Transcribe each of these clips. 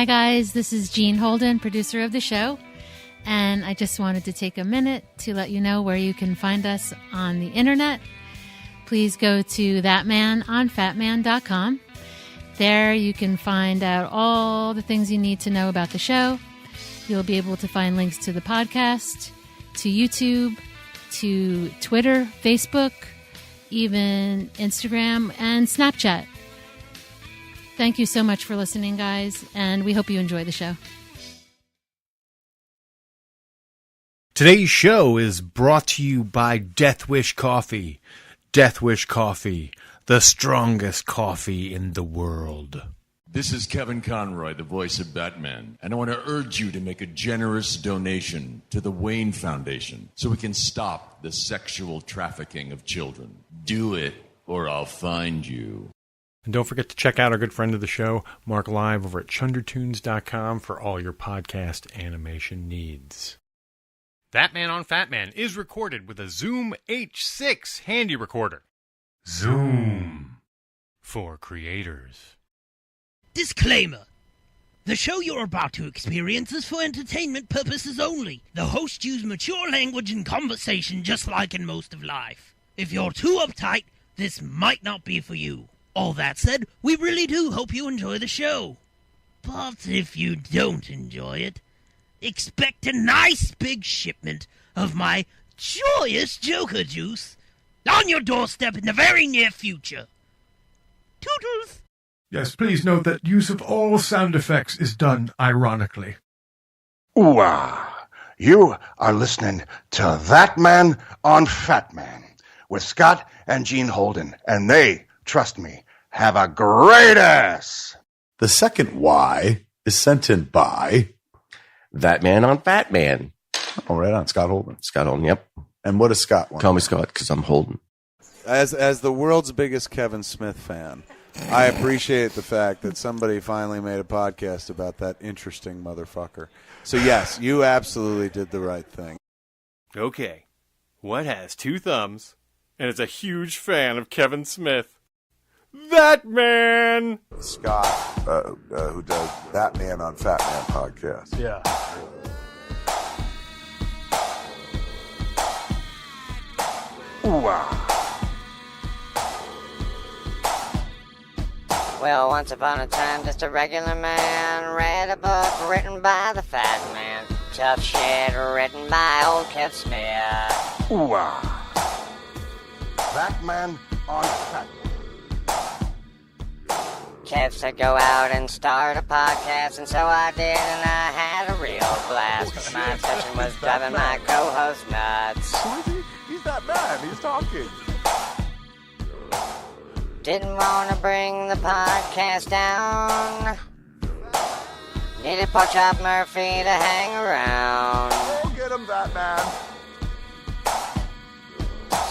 Hi guys, this is Jeanne Holden, producer of the show, and I just wanted to take a minute to let you know where you can find us on the internet. Please go to ThatMan on Fatman.com. There you can find out all the things you need to know about the show. You'll be able to find links to the podcast, to YouTube, to Twitter, Facebook, even Instagram and Snapchat. Thank you so much for listening, guys, and we hope you enjoy the show. Today's show is brought to you by Death Wish Coffee. Death Wish Coffee, the strongest coffee in the world. This is Kevin Conroy, the voice of Batman, and I want to urge you to make a generous donation to the Wayne Foundation so we can stop the sexual trafficking of children. Do it, or I'll find you. And don't forget to check out our good friend of the show, Mark Live, over at chundertunes.com for all your podcast animation needs. ThatMan on Fatman is recorded with a Zoom H6 handy recorder. Zoom for creators. Disclaimer. The show you're about to experience is for entertainment purposes only. The hosts use mature language and conversation just like in most of life. If you're too uptight, this might not be for you. All that said, we really do hope you enjoy the show. But if you don't enjoy it, expect a nice big shipment of my joyous Joker juice on your doorstep in the very near future. Toodles! Yes, please note that use of all sound effects is done ironically. Ooh-ah. You are listening to ThatMan on Fatman with Scott and Jeanne Holden, and they, trust me, have a great ass. The second Y is sent in by ThatMan on Fatman. Oh, right on. Scott Holden. Scott Holden, yep. And what does Scott want? Call me Scott because I'm Holden. As the world's biggest Kevin Smith fan, I appreciate the fact that somebody finally made a podcast about that interesting motherfucker. So, yes, you absolutely did the right thing. Okay, what has two thumbs and is a huge fan of Kevin Smith? ThatMan! Scott, who does ThatMan on Fatman podcast. Yeah. Ooh-ah. Well, once upon a time, just a regular man read a book written by the Fat Man. Tough shit written by old Kev Smith. Ooh-ah. ThatMan on Fatman. Kev said go out and start a podcast, and so I did, and I had a real blast. But my obsession was driving my co-host nuts. Who is he? He's that man. He's talking. Didn't want to bring the podcast down. Needed Porkchop Murphy to hang around. Go get him, that man.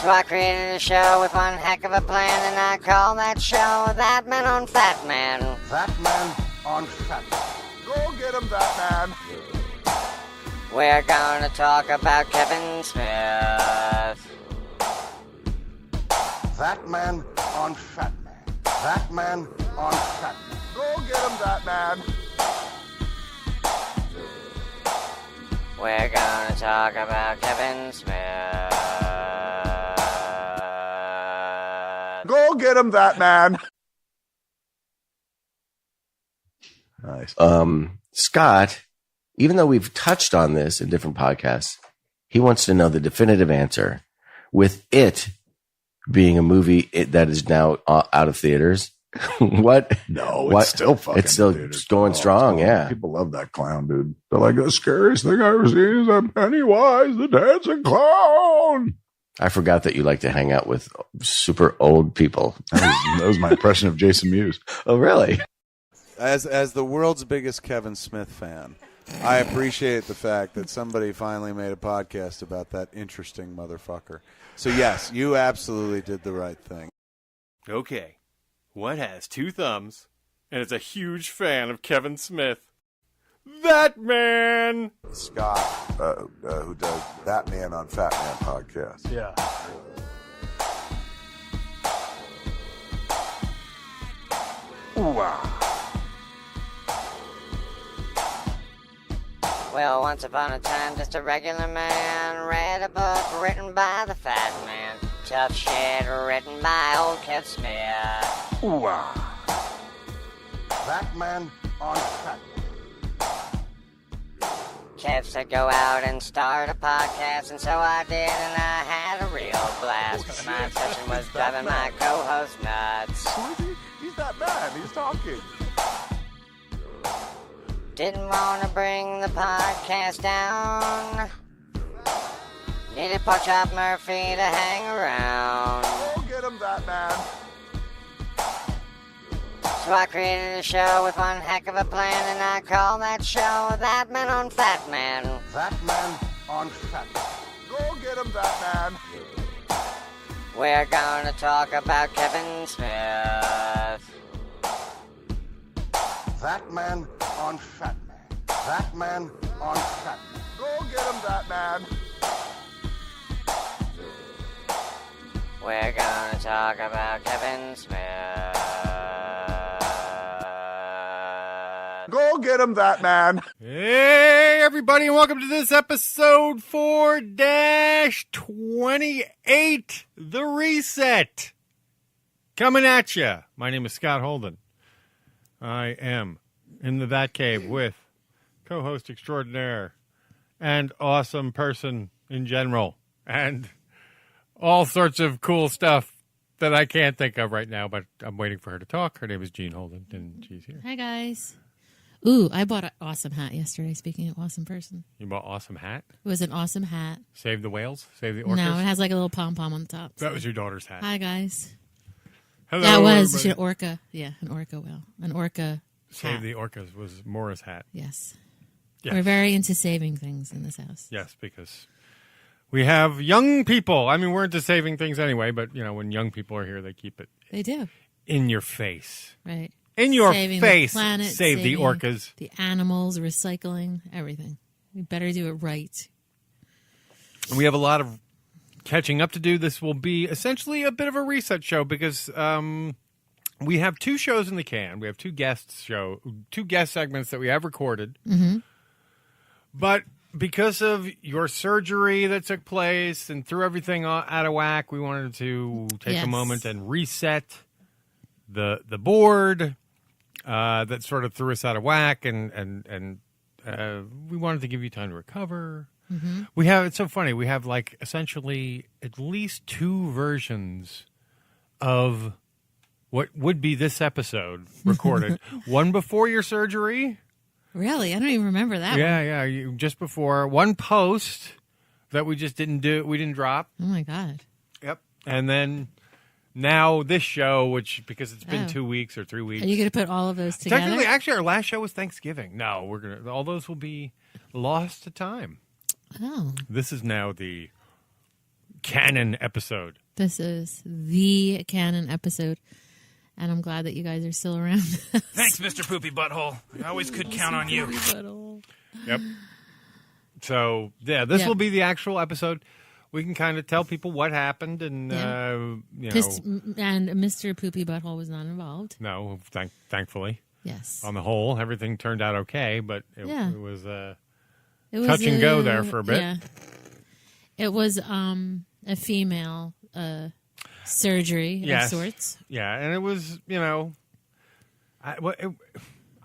So I created a show with one heck of a plan, and I call that show ThatMan on Fatman. ThatMan on Fatman. Go get him, that man. We're gonna talk about Kevin Smith. ThatMan on Fatman. ThatMan on Fatman. Go get him, that man. We're gonna talk about Kevin Smith. Go get him, that man. Nice. Scott, even though we've touched on this in different podcasts, he wants to know the definitive answer. With it being a movie that is now out of theaters, what? No, what? It's still fucking. It's still going strong. Yeah, people love that clown, dude. They're like, the scariest thing I've ever seen is that Pennywise, the dancing clown. I forgot that you like to hang out with super old people. That was my impression of Jason Mewes. Oh, really? As the world's biggest Kevin Smith fan, I appreciate the fact that somebody finally made a podcast about that interesting motherfucker. So, yes, you absolutely did the right thing. Okay, what has two thumbs and is a huge fan of Kevin Smith? ThatMan! Scott, who does ThatMan on Fatman podcast. Yeah. Ooh-ah. Well, once upon a time, just a regular man read a book written by the Fatman. Tough shit written by old Kev Smith. Ooh-ah. ThatMan on Fatman. Kev said go out and start a podcast, and so I did, and I had a real blast. But my obsession was driving my co-host nuts. He's that man. He's talking. Didn't want to bring the podcast down. Needed Pork Chop Murphy to hang around. Go get him, that man. So I created a show with one heck of a plan, and I call that show ThatMan on Fatman. ThatMan on Fatman. Go get him, that man. We're gonna talk about Kevin Smith. ThatMan on Fatman. ThatMan on Fatman. Go get him, that man. We're gonna talk about Kevin Smith. Go get him, that man. Hey, everybody, and welcome to this episode 4-28, The Reset. Coming at you. My name is Scott Holden. I am in the That Cave with co-host extraordinaire and awesome person in general and all sorts of cool stuff that I can't think of right now, but I'm waiting for her to talk. Her name is Jeanne Holden, and she's here. Hi, guys. Ooh, I bought an awesome hat yesterday, speaking of awesome person. You bought awesome hat? It was an awesome hat. Save the whales? Save the orcas? No, it has like a little pom-pom on the top. That was your daughter's hat. Hi, guys. Hello, That was everybody. an orca. Yeah, an orca whale. An orca Save hat. the orcas was Maura's hat. Yes. Yes. We're very into saving things in this house. Yes, because we have young people. I mean, we're into saving things anyway, but, you know, when young people are here, they keep it They do. in your face. Right. In your Saving face, the planet, save the saving orcas. the animals, recycling, everything. We better do it right. We have a lot of catching up to do. This will be essentially a bit of a reset show because we have two shows in the can. We have two guest segments that we have recorded. Mm-hmm. But because of your surgery that took place and threw everything out of whack, we wanted to take a moment and reset the board that sort of threw us out of whack, and we wanted to give you time to recover. Mm-hmm. It's so funny. We have like essentially at least two versions of what would be this episode recorded. One before your surgery. Really? I don't even remember that one. Yeah. Just before. One post that we just didn't do. We didn't drop. Oh, my God. Yep. And then now this show, which because it's been 2 weeks or 3 weeks. Are you going to put all of those together? Technically, actually, our last show was Thanksgiving. No, all those will be lost to time. Oh. This is now the canon episode. This is the canon episode. And I'm glad that you guys are still around. Thanks, Mr. Poopy Butthole. I always could count on you. Yep. So, yeah, this will be the actual episode. We can kind of tell people what happened and, and Mr. Poopy Butthole was not involved. No, thankfully. Yes. On the whole, everything turned out okay, but it was touch and go there for a bit. Yeah. It was a female surgery of sorts. Yeah, and it was, I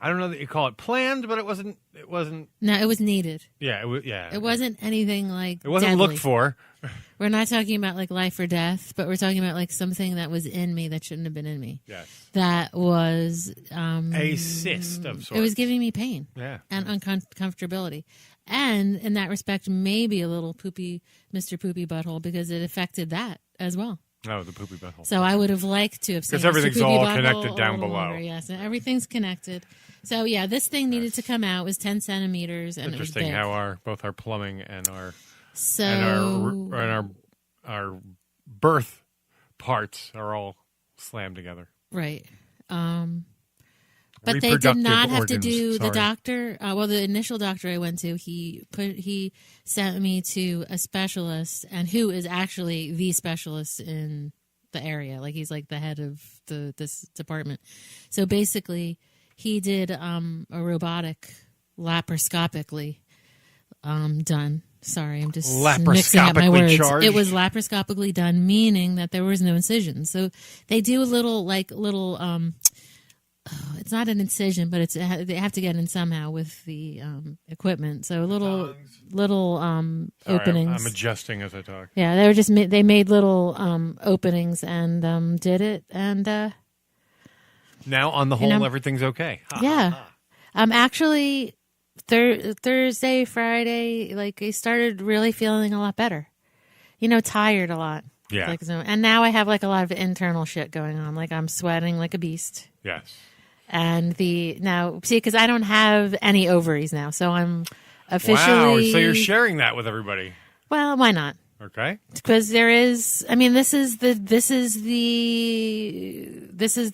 don't know that you call it planned, but it wasn't. No, it was needed. Yeah, it was. Yeah, it wasn't anything like. It wasn't deadly. looked for. We're not talking about like life or death, but we're talking about like something that was in me that shouldn't have been in me. Yes. That was a cyst of sorts. It was giving me pain. Yeah. And uncomfortability. And in that respect, maybe a little Mr. Poopy Butthole, because it affected that as well. Oh, the poopy butthole. So I would have liked to have seen because everything's all butthole connected down a little below. longer, yes, everything's connected. So yeah, this thing needed to come out. It was 10 centimeters, and interesting it was big. how both our plumbing and our birth parts are all slammed together. Right. But they did not have to do the doctor. The initial doctor I went to, he sent me to a specialist, and who is actually the specialist in the area. Like he's like the head of this department. So basically, he did a robotic laparoscopically done. Sorry, I'm just mixing up my words. It was laparoscopically done, meaning that there was no incision. So they do a little it's not an incision, but they have to get in somehow with the equipment. So little openings. I'm adjusting as I talk. Yeah, they made little openings and did it, and now on the whole, everything's okay. Yeah, actually. Thursday, Friday, like I started really feeling a lot better. Tired a lot. Yeah. And now I have like a lot of internal shit going on. Like I'm sweating like a beast. Yes. And because I don't have any ovaries now, so I'm officially. Wow. So you're sharing that with everybody. Well, why not? Okay. Because there is. I mean, this is the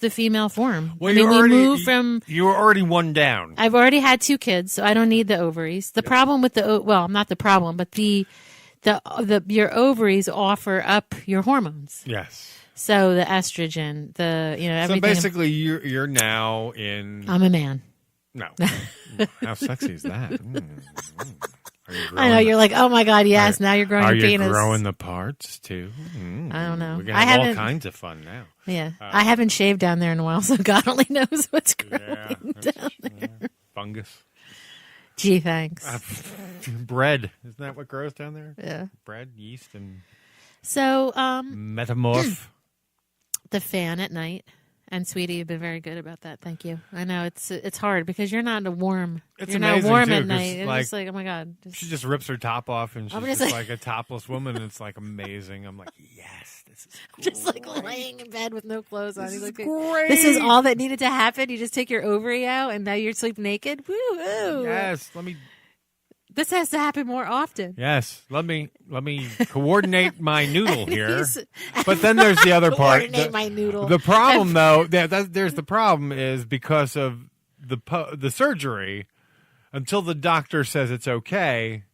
female form. Well, we moved from. You were already one down. I've already had 2 kids, so I don't need the ovaries. The problem with not the problem, but your ovaries offer up your hormones. Yes. So the estrogen, everything. So basically, you're now in. I'm a man. No. How sexy is that? I know you're like, oh my god, yes. Now you're growing your penis. Are you growing the parts too? I don't know. We're gonna have all kinds of fun now. Yeah, I haven't shaved down there in a while, so God only knows what's growing down there. Fungus. Gee, thanks. Bread, isn't that what grows down there? Yeah, bread, yeast, and so metamorph. The fan at night. And sweetie, you've been very good about that. Thank you. I know it's hard because you're not warm. You're not warm at night. It's just like, oh my god. She just rips her top off and she's just like a topless woman. And it's like amazing. I'm like, yes, this is great. Just like laying in bed with no clothes on. This is like, great. This is all that needed to happen. You just take your ovary out and now you're sleep naked. Woo-hoo. Yes, This has to happen more often. Yes, let me coordinate my noodle here. But then there's the other part. Coordinate my noodle. The problem, though, there's the problem is because of the surgery. Until the doctor says it's okay,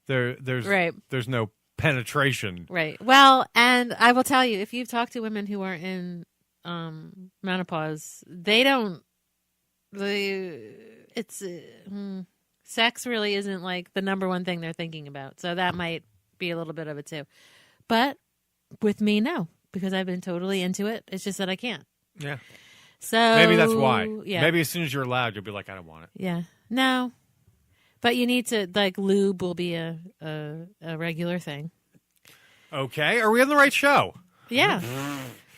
there's no penetration. Right. Well, and I will tell you, if you've talked to women who are in menopause, sex really isn't like the number one thing they're thinking about. So that might be a little bit of it too. But with me, no, because I've been totally into it. It's just that I can't. Yeah. So maybe that's why. Yeah. Maybe as soon as you're allowed, you'll be like, I don't want it. Yeah. No. But you need to, like, lube will be a regular thing. Okay. Are we on the right show? Yeah.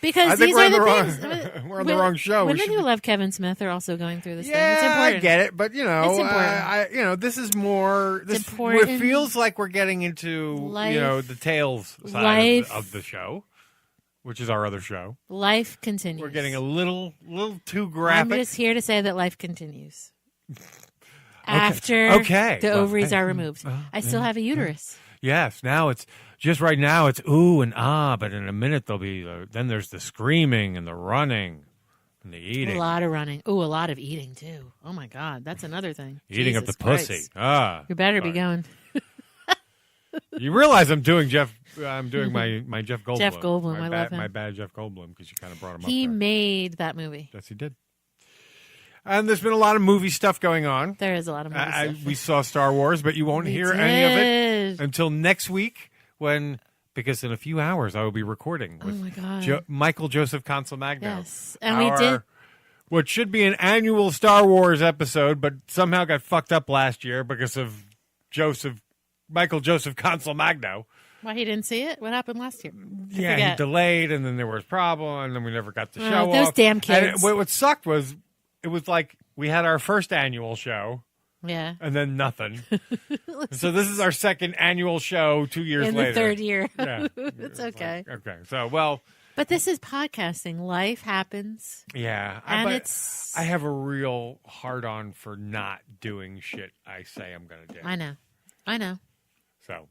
Because these are the things. We're on the wrong show. Women who love Kevin Smith are also going through this thing. It's Yeah, important. I get it, but It's important. this is more. It's important. It feels like we're getting into Life- the Tales side of the show, which is our other show. Life continues. We're getting a little too graphic. I'm just here to say that life continues. After the ovaries are removed. I still have a uterus. Yes, now it's just right now it's ooh and ah, but in a minute there'll be then there's the screaming and the running and the eating. A lot of running. Ooh, a lot of eating too. Oh my God, that's another thing. Eating Jesus of the Christ. pussy. You better be going. You realize I'm doing my Jeff Goldblum. Jeff Goldblum, I love him. My bad Jeff Goldblum because you kind of brought him up. He there. made that movie. Yes, he did. And there's been a lot of movie stuff going on. There is a lot of movie stuff. We saw Star Wars, but you won't hear any of it until next week because in a few hours I will be recording with my God. Michael Joseph Consolmagno. Yes, and we did what should be an annual Star Wars episode, but somehow got fucked up last year because of Michael Joseph Consolmagno. Why, he didn't see it? What happened last year? Yeah, he delayed, and then there was a problem, and then we never got the show off. Those damn kids. And what sucked was it was like we had our first annual show. Yeah. And then nothing. So this is our second annual show 2 years later. In the third year. Yeah. It's okay. Okay. So, well. But this is podcasting. Life happens. Yeah. And I have a real hard-on for not doing shit I say I'm going to do. I know. So.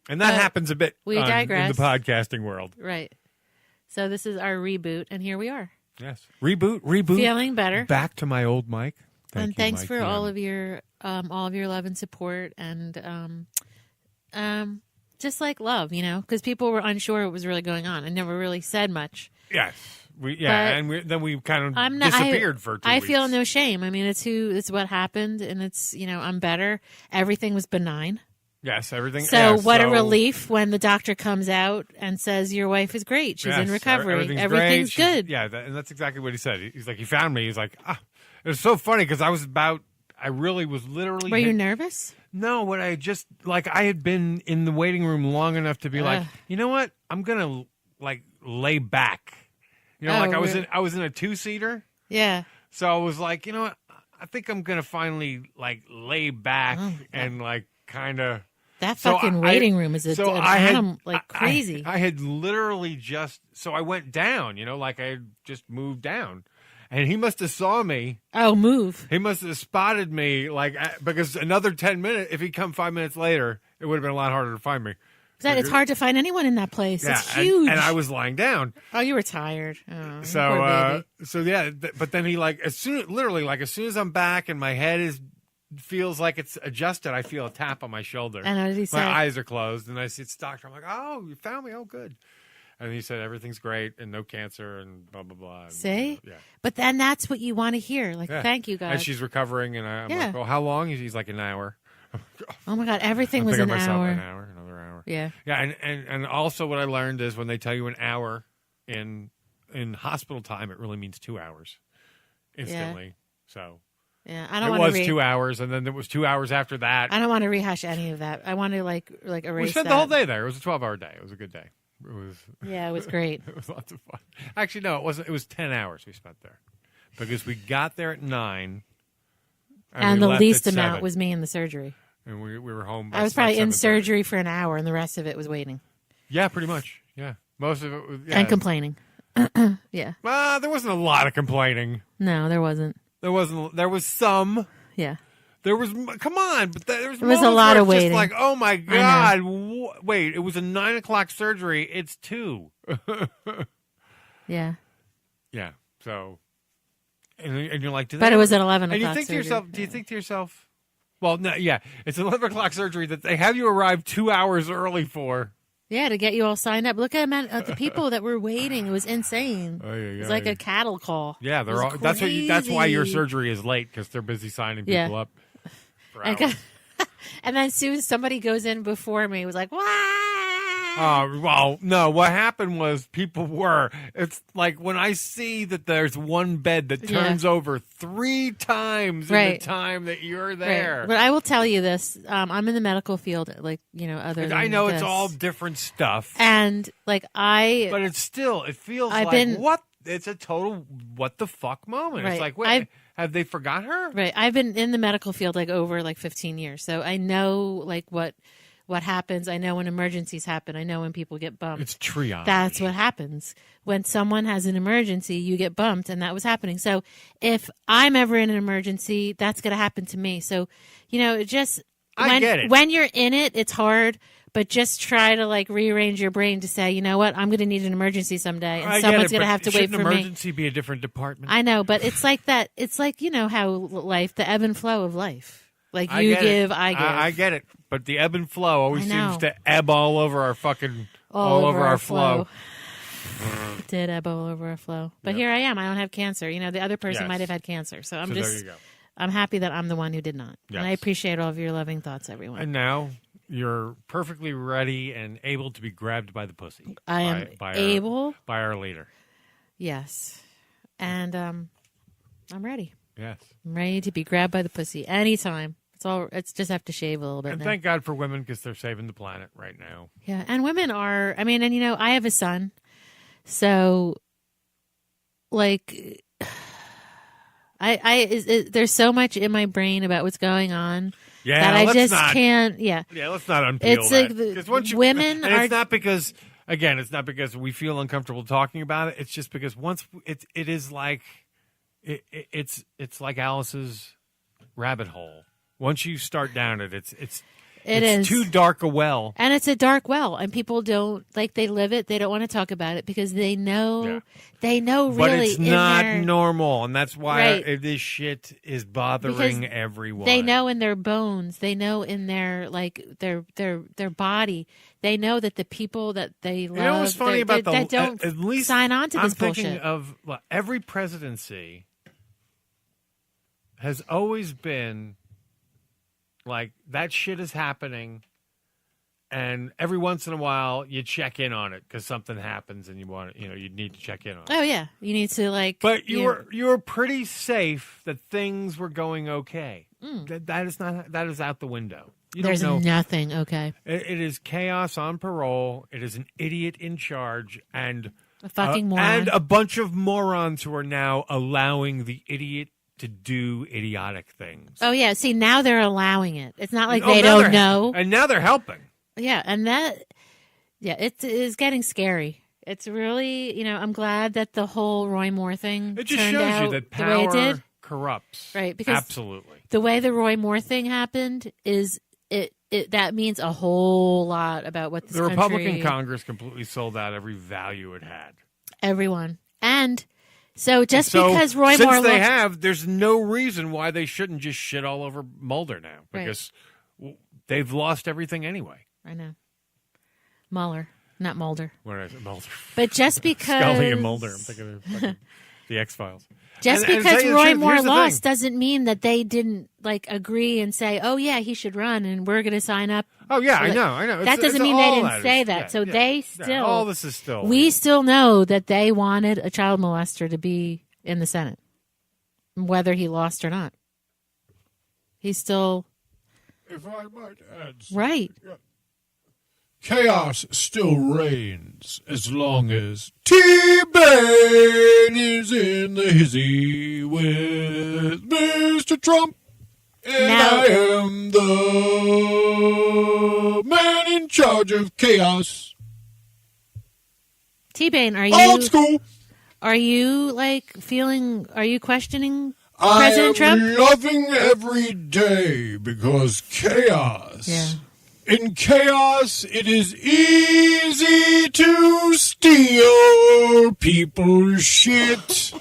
And that happens a bit we digress. in the podcasting world. Right. So this is our reboot, and here we are. Yes. Reboot. Feeling better. Back to my old mic. Thanks Mike, for all of your love and support, and just like love, because people were unsure what was really going on. I never really said much, Yes. Then we kind of disappeared for 2 I weeks. feel no shame. I mean, it's what happened, and it's, I'm better. Everything was benign. Yes, everything. So a relief when the doctor comes out and says your wife is great. She's in recovery. Everything's good. And that's exactly what he said. He's like, he found me. He's like, it was so funny because I really was literally. Were you nervous? No, what I just I had been in the waiting room long enough to be like, you know what? I'm gonna lay back. I was in a 2-seater. Yeah. So I was like, you know what? I think I'm gonna finally lay back and kind of. That fucking waiting room is crazy. I had literally I went down, I had just moved down. And he must have saw me. Oh, move. He must have spotted me, because another 10 minutes, if he'd come 5 minutes later, it would have been a lot harder to find me. It's hard to find anyone in that place. Yeah, it's huge. And I was lying down. Oh, you were tired. Oh, but then he as soon as I'm back and my head feels like it's adjusted, I feel a tap on my shoulder. And what did he say? My eyes are closed, and I see it's doctor. I'm like, oh, you found me? Oh, good. And he said everything's great and no cancer and blah blah blah. See? Yeah. But then that's what you want to hear. Thank you, God. And she's recovering, and I'm like, well, how long? He's like, an hour. Oh my God, everything was an hour. Another hour. Yeah. Yeah, and also what I learned is when they tell you an hour in hospital time, it really means 2 hours instantly. Yeah. So. Yeah, I don't want to. It was 2 hours, and then it was 2 hours after that. I don't want to rehash any of that. I want to erase. We spent the whole day there. It was a 12-hour day. It was a good day. It was great. It was lots of fun. Actually, no, it wasn't. It was 10 hours we spent there because we got there at 9, and the least amount was me in the surgery. And we were home. By I was probably in surgery for an hour, and the rest of it was waiting. Yeah, pretty much. Yeah, most of it was. Yeah. And complaining. Yeah. Well, there wasn't a lot of complaining. No, there wasn't. There wasn't. There was some. Yeah. There was. Come on, but there was a lot of waiting. Just oh my God! Wait, it was a 9 o'clock surgery. It's 2. Yeah. Yeah. So, and you're like, but it was at 11 o'clock. And you think to yourself, do you think to yourself, well, no, yeah, it's 11 o'clock surgery that they have you arrive 2 hours early for. Yeah, to get you all signed up. Look at the people that were waiting. It was insane. It was like a cattle call. Yeah, they're all. That's why your surgery is late because they're busy signing people up. And then as soon as somebody goes in before me, it was like, wow. Well, no, what happened was it's like when I see that there's one bed that turns over 3 times in the time that you're there. Right. But I will tell you this, I'm in the medical field, other than I know this. it's all different stuff. And but it feels it's a total what the fuck moment. Right. It's like, wait, have they forgot her? Right. I've been in the medical field over 15 years. So I know what happens. I know when emergencies happen. I know when people get bumped. It's triage. That's what happens. When someone has an emergency, you get bumped, and that was happening. So if I'm ever in an emergency, that's going to happen to me. So, I get it. When you're in it, it's hard. But just try to rearrange your brain to say, you know what, I'm going to need an emergency someday, and someone's going to have to wait for me. Shouldn't emergency be a different department? I know, but it's like that. It's like how life, the ebb and flow of life. You give, I give. I get it, but the ebb and flow always seems to ebb all over our fucking all over our flow. It did ebb all over our flow, but here I am. I don't have cancer. The other person might have had cancer, so there you go. I'm happy that I'm the one who did not, and I appreciate all of your loving thoughts, everyone. And now you're perfectly ready and able to be grabbed by the pussy. I am able by our leader. Yes, and I'm ready. Yes, I'm ready to be grabbed by the pussy anytime. It's just have to shave a little bit. And now. thank God for women because they're saving the planet right now. Yeah, and women are. I mean, and I have a son, so there's so much in my brain about what's going on that I just can't. Yeah, let's not unpeel it's that. Women are. It's not because it's not because we feel uncomfortable talking about it. It's just because once it is like it's like Alice's rabbit hole. Once you start down it, it's It's too dark a well. And it's a dark well, and people don't they live it. They don't want to talk about it because they know really. But it's not their, normal, and that's why Right. this shit is bothering Because everyone. They know in their bones. They know in their their body. They know that the people that they love. You know what's funny about that don't at least sign on to I'm this thinking bullshit. of every presidency has always been like that shit is happening, and every once in a while you check in on it because something happens and you need to check in on it. Oh yeah, you need to But you were pretty safe that things were going okay. That is out the window. There's nothing okay. It is chaos on parole. It is an idiot in charge and A fucking moron. and a bunch of morons who are now allowing the idiot to do idiotic things. Oh yeah, see now they're allowing it. It's not like Oh, they now don't they're- know. and now they're helping. Yeah, and it is getting scary. It's really, I'm glad that the whole Roy Moore thing It just turned shows out you that the way it power did. corrupts. Right, because absolutely. The way the Roy Moore thing happened is that means a whole lot about what this The Republican country, Congress completely sold out every value it had. everyone, and so because Roy since Moore they lost, have, there's no reason why they shouldn't just shit all over Mulder now because they've lost everything anyway. I know Mueller, not Mulder, What did I say? Mulder. but just because Scully and Mulder. I'm thinking of fucking the X-Files. Just And because tell you the Roy truth, Moore here's the lost thing. doesn't mean that they didn't agree and say, "Oh yeah, he should run," and we're going to sign up. Oh yeah, I Like, know. That doesn't mean they all didn't say that. So they still, all this is still. we still know that they wanted a child molester to be in the Senate, whether he lost or not. He's still If I might add, right. chaos still reigns as long as T-Bane is in the hizzy with Mr. Trump. And Now- I am the man in charge of chaos. T-Bane, are Old you school. are you feeling? Are you questioning I President am Trump? loving every day because chaos. Yeah. In chaos, it is easy to steal people's shit.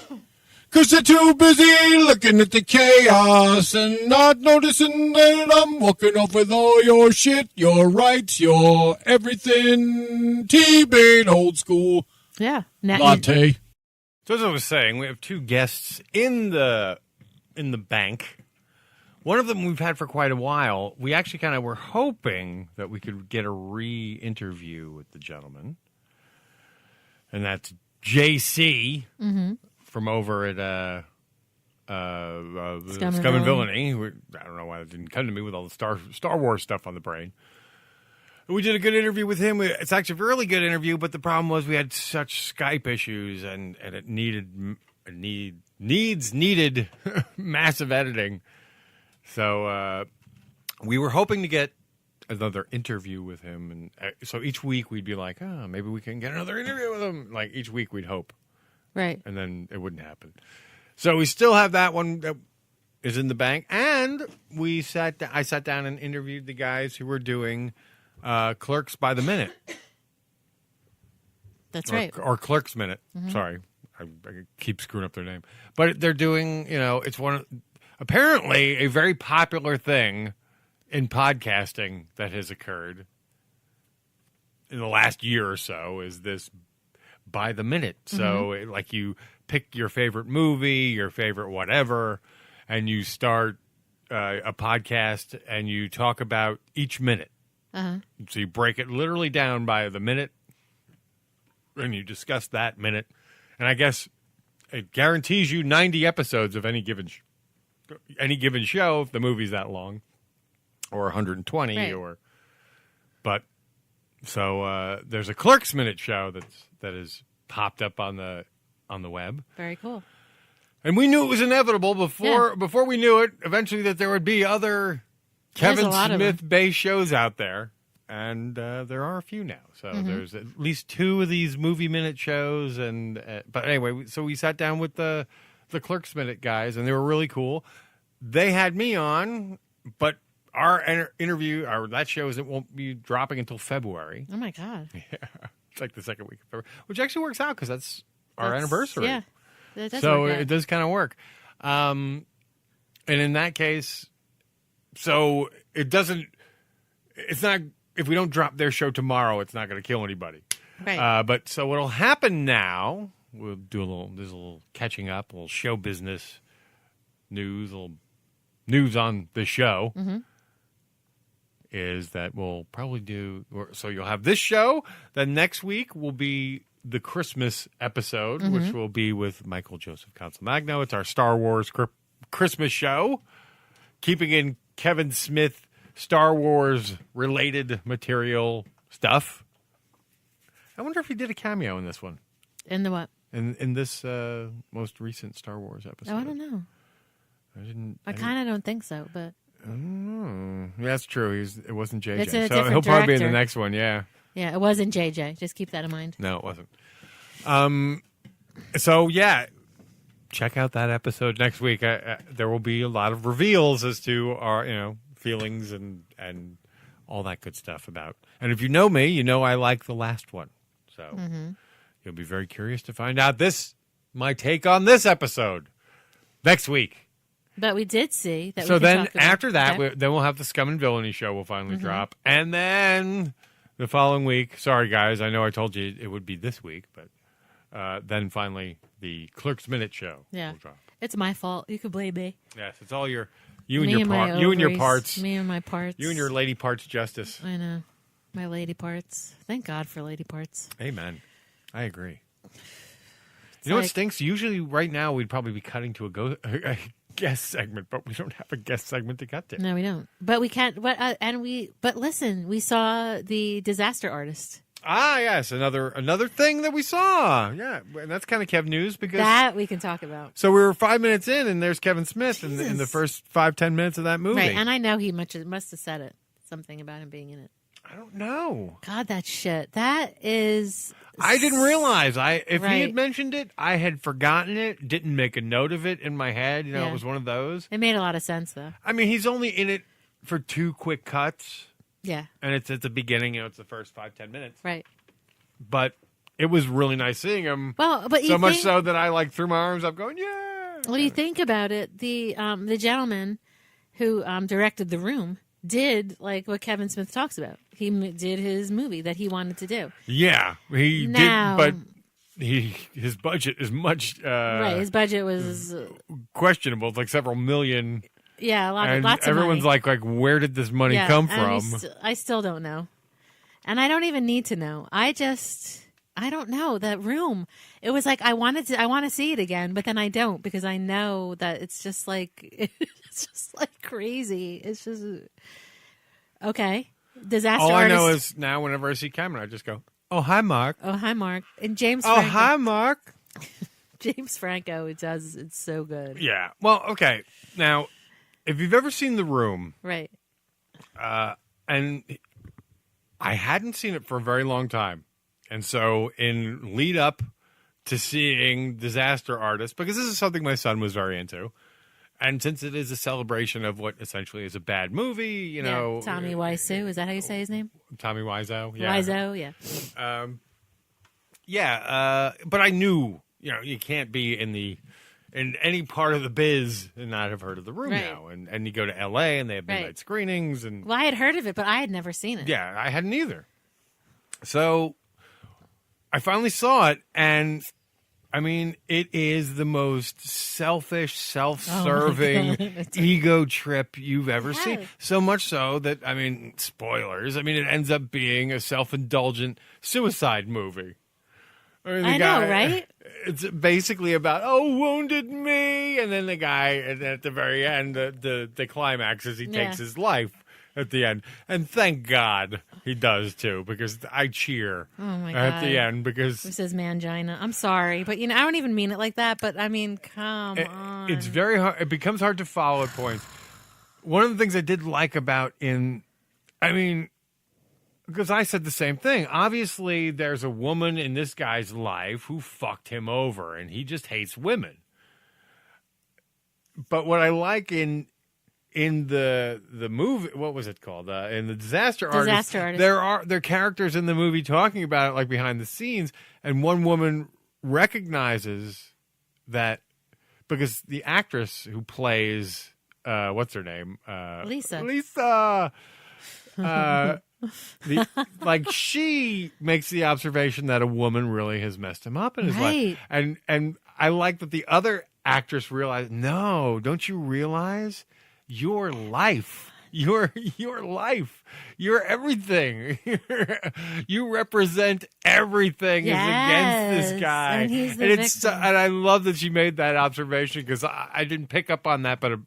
'Cause they're too busy looking at the chaos and not noticing that I'm walking off with all your shit, your rights, your everything. T-Bane, old school. Yeah. Now, Latte. So as I was saying, we have two guests in the bank. One of them we've had for quite a while. We actually kind of were hoping that we could get a re-interview with the gentleman, and that's JC from over at Scum and Villany. I don't know why that didn't come to me with all the Star Wars stuff on the brain. We did a good interview with him. It's actually a really good interview, but the problem was we had such Skype issues, and it needed massive editing. So we were hoping to get another interview with him, and so each week we'd be like, "Oh, maybe we can get another interview with him." Like each week we'd hope, right. and then it wouldn't happen. So we still have that one that is in the bank, and I sat down and interviewed the guys who were doing Clerks by the Minute. That's right. Or Clerks Minute. Sorry, I keep screwing up their name, but they're doing. It's apparently a very popular thing in podcasting that has occurred in the last year or so. Is this by the minute? So you pick your favorite movie, your favorite whatever, and you start a podcast and you talk about each minute. So you break it literally down by the minute, and you discuss that minute. And I guess it guarantees you 90 episodes of any given show if the movie's that long, or 120, Right. But so there's a Clerks Minute show that has popped up on the web. Very cool. And we knew it was inevitable before we knew it, eventually, that there would be other Kevin a lot of them. Smith-based shows out there. And there are a few now. So there's at least two of these movie minute shows. But anyway, so we sat down with the Clerks Minute guys, and they were really cool. They had me on, but our interview, that show won't be dropping until February. Oh my God. Yeah, it's like the second week of February, which actually works out because that's our anniversary. Yeah, that does so work out. it does kind of work. And in that case, so it doesn't. It's not. If we don't drop their show tomorrow, it's not going to kill anybody. Right. But so what'll happen now? We'll do there's a little catching up, a little show business news, a little news on the show. Mm-hmm. Is that we'll probably do. So you'll have this show. Then next week will be the Christmas episode, which will be with Michael Joseph Consolmagno. It's our Star Wars Christmas show, keeping in Kevin Smith Star Wars related material stuff. I wonder if he did a cameo in this one. In the what? In this most recent Star Wars episode. Oh, I don't know. I kind of don't think so, but yeah, that's true. It wasn't JJ, It's a so different he'll probably be in the director. next one. Yeah. yeah, it wasn't JJ. Just keep that in mind. No, it wasn't. So yeah, check out that episode next week. There will be a lot of reveals as to our feelings and all that good stuff about. And if you know me, you know I like the last one. So you'll be very curious to find out my take on this episode next week. But we did see that. So we can then talk about. after that, Okay. then we'll have the Scum and Villany show will finally drop. And then the following week, sorry guys, I know I told you it would be this week, but then finally the Clerks Minute show will drop. It's my fault. You can blame me. Yes, it's all you Me and your ovaries, parts. Me and my parts. You and your lady parts justice. I know. My lady parts. Thank God for lady parts. Amen. I agree. You know what stinks? Usually right now we'd probably be cutting to a guest segment, but we don't have a guest segment to cut to. No, we don't. But we can't. But listen, we saw the Disaster Artist. Ah, yes, another thing that we saw. Yeah, and that's kind of Kev news because That we can talk about. So we were 5 minutes in, and there's Kevin Smith in the first 5-10 minutes of that movie. Right, and I know he must have said it. Something about him being in it. I don't know. God, that shit. That is. I didn't realize. If he Right. had mentioned it, I had forgotten it. Didn't make a note of it in my head. Yeah. It was one of those. It made a lot of sense, though. I mean, he's only in it for 2 quick cuts. Yeah. And it's at the beginning. It's the first 5-10 minutes. Right. But it was really nice seeing him. Well, but so much so that I threw my arms up, going, "Yeah!" What do you think about it? The gentleman who directed The Room did like what Kevin Smith talks about. He did his movie that he wanted to do. Yeah, he Now- did, but his budget is much Right, his budget was questionable. It's like several million. yeah, And lots of everyone's money. like, where did this money Yeah, come and from? I still don't know, and I don't even need to know. I don't know that Room. It was like I want to see it again, but then I don't because I know that it's just like crazy. It's just okay. Disaster All I Artist. know is now whenever I see Cameron, I just go, "Oh, hi, Mark." Oh, hi, Mark. And James Oh, Franco. hi, Mark. James Franco, it's so good. Yeah. Well, okay. Now, if you've ever seen The Room, Right. and I hadn't seen it for a very long time, and so in lead up to seeing Disaster Artist, because this is something my son was very into, and since it is a celebration of what essentially is a bad movie, you know, Tommy Wiseau, is that how you say his name? Tommy Wiseau, yeah, Wiseau, yeah. But I knew, you can't be in any part of the biz and not have heard of The Room Right. now. And you go to LA and they have midnight Right. screenings. And Well, I had heard of it, but I had never seen it. yeah, I hadn't either. So I finally saw it, and I mean, it is the most selfish, self-serving God. ego trip you've ever Yeah. seen. So much so that, I mean, spoilers. I mean, it ends up being a self-indulgent suicide movie. mean, the I guy, know, right? It's basically about, wounded me. And then the guy, at the very end, the climax is he takes his life at the end. And thank God he does, too, because I cheer at the end. Because this is mangina. I'm sorry, but, I don't even mean it like that. But, I mean, come on. It's very hard. It becomes hard to follow at points. One of the things I did like about because I said the same thing. Obviously, there's a woman in this guy's life who fucked him over, and he just hates women. But what I like in in the movie, what was it called? In the Disaster Artist, Artist, there are characters in the movie talking about it, like behind the scenes, and one woman recognizes that because the actress who plays what's her name? Lisa. She makes the observation that a woman really has messed him up in his life, and I like that the other actress realized, no, don't you realize your life, your life, you're everything. You represent everything is against this guy, and he's the victim. And I love that she made that observation because I didn't pick up on that, but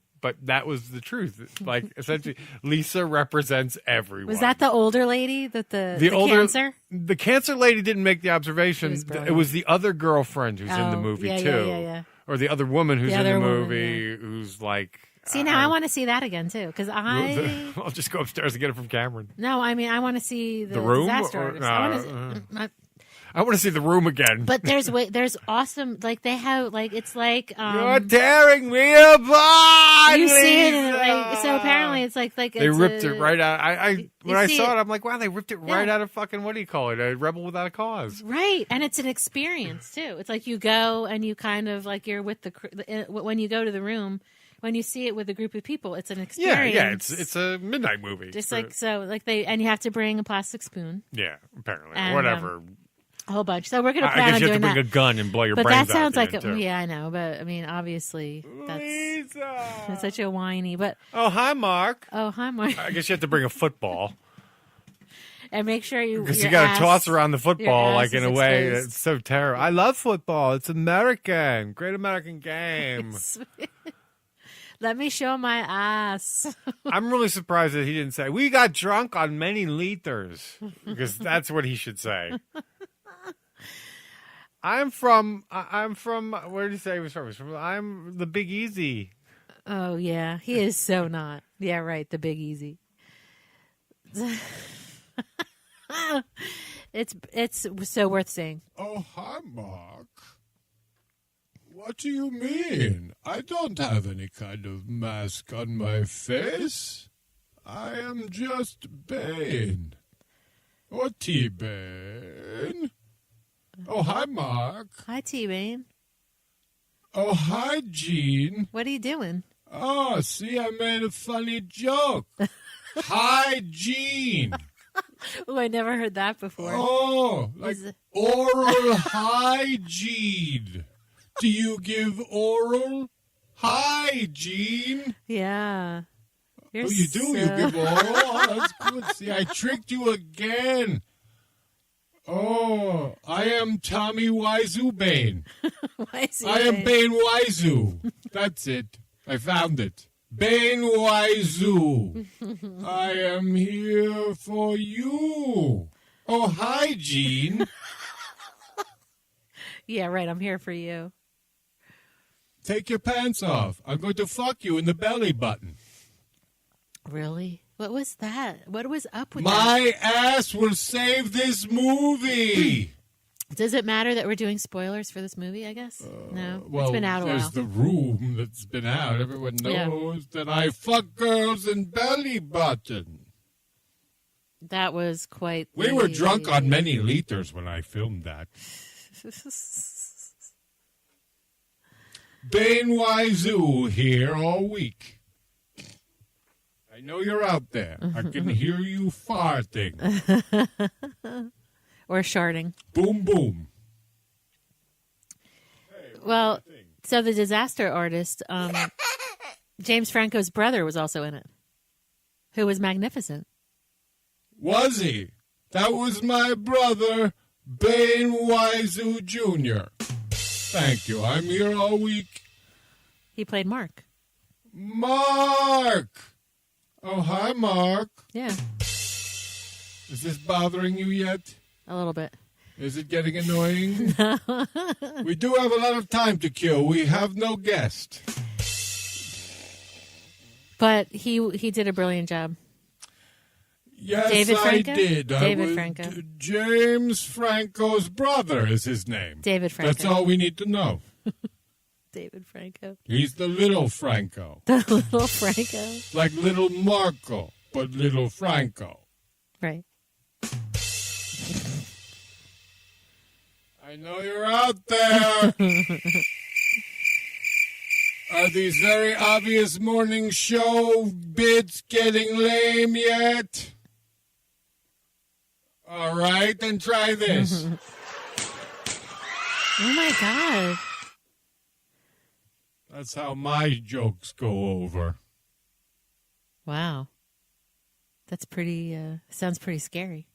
that was the truth. Like, essentially, Lisa represents everyone. Was that the older lady that the older cancer? The cancer lady didn't make the observation. It was the other girlfriend who's in the movie too. Yeah. Or the other woman who's in the movie who's like. See, now I want to see that again too, because I'll just go upstairs and get it from Cameron. No, I mean I want to see the Room. Disaster Artist. I want to see The Room again. But there's awesome, like they have, like it's like you're tearing me apart. You see it, so apparently it's like they ripped it right out. When I saw it, I'm like, wow, they ripped it right out of fucking, what do you call it? A Rebel Without a Cause. Right, and it's an experience too. It's like you go and you kind of like you're with when you go to the room. When you see it with a group of people, it's an experience. Yeah, it's a midnight movie. Just like and you have to bring a plastic spoon. Yeah, apparently, and, whatever. A whole bunch. So we're going to plan on doing that. I guess you have to bring a gun and blow your brains out. But that sounds like too. Yeah, I know. But I mean, obviously, that's such a whiny. But hi, Mark. Oh, hi, Mark. I guess you have to bring a football. And make sure because you got to toss around the football like in a way exposed. that's so terrible. I love football. It's American, great American game. Let me show my ass. I'm really surprised that he didn't say, we got drunk on many liters, because that's what he should say. I'm from, where did he say he was from? I'm the Big Easy. Oh, yeah. He is so not. Yeah, right. The Big Easy. It's so worth seeing. Oh, hi, Mark. What do you mean? I don't have any kind of mask on my face. I am just Bane. Or T-Bane. Oh, hi, Mark. Hi, T-Bane. Oh, hi, Jeanne. What are you doing? Oh, see, I made a funny joke. Hi, Jeanne. Oh, I never heard that before. Oh, like oral hygiene. Do you give oral hygiene? Yeah. You do? You give oral? Oh, that's good. See, I tricked you again. Oh, I am Tommy Wiseau Bane. I am Bane Wiseau. That's it. I found it. Bane Wiseau. I am here for you. Oh, hi, Jeanne. Yeah, right. I'm here for you. Take your pants off. I'm going to fuck you in the belly button. Really? What was that? What was up with My ass will save this movie. Does it matter that we're doing spoilers for this movie, I guess? No. Well, it's been out a while. There's The Room that's been out. Everyone knows that I fuck girls in belly button. That was quite... We were drunk on many liters when I filmed that. Bane Wiseau here all week. I know you're out there. I can hear you farting. Or sharting. Boom, boom. Hey, well, so the Disaster Artist, James Franco's brother was also in it, who was magnificent. Was he? That was my brother, Bane Wiseau Jr. Thank you. I'm here all week. He played Mark. Mark! Oh, hi, Mark. Yeah. Is this bothering you yet? A little bit. Is it getting annoying? We do have a lot of time to kill. We have no guest. But he did a brilliant job. Yes, David Franco? I did. David Franco. James Franco's brother is his name. David Franco. That's all we need to know. David Franco. He's the little Franco. The little Franco. Like little Marco, but little Franco. Right. I know you're out there. Are these very obvious morning show bits getting lame yet? All right, then try this. Oh, my God. That's how my jokes go over. Wow. That's pretty, sounds pretty scary.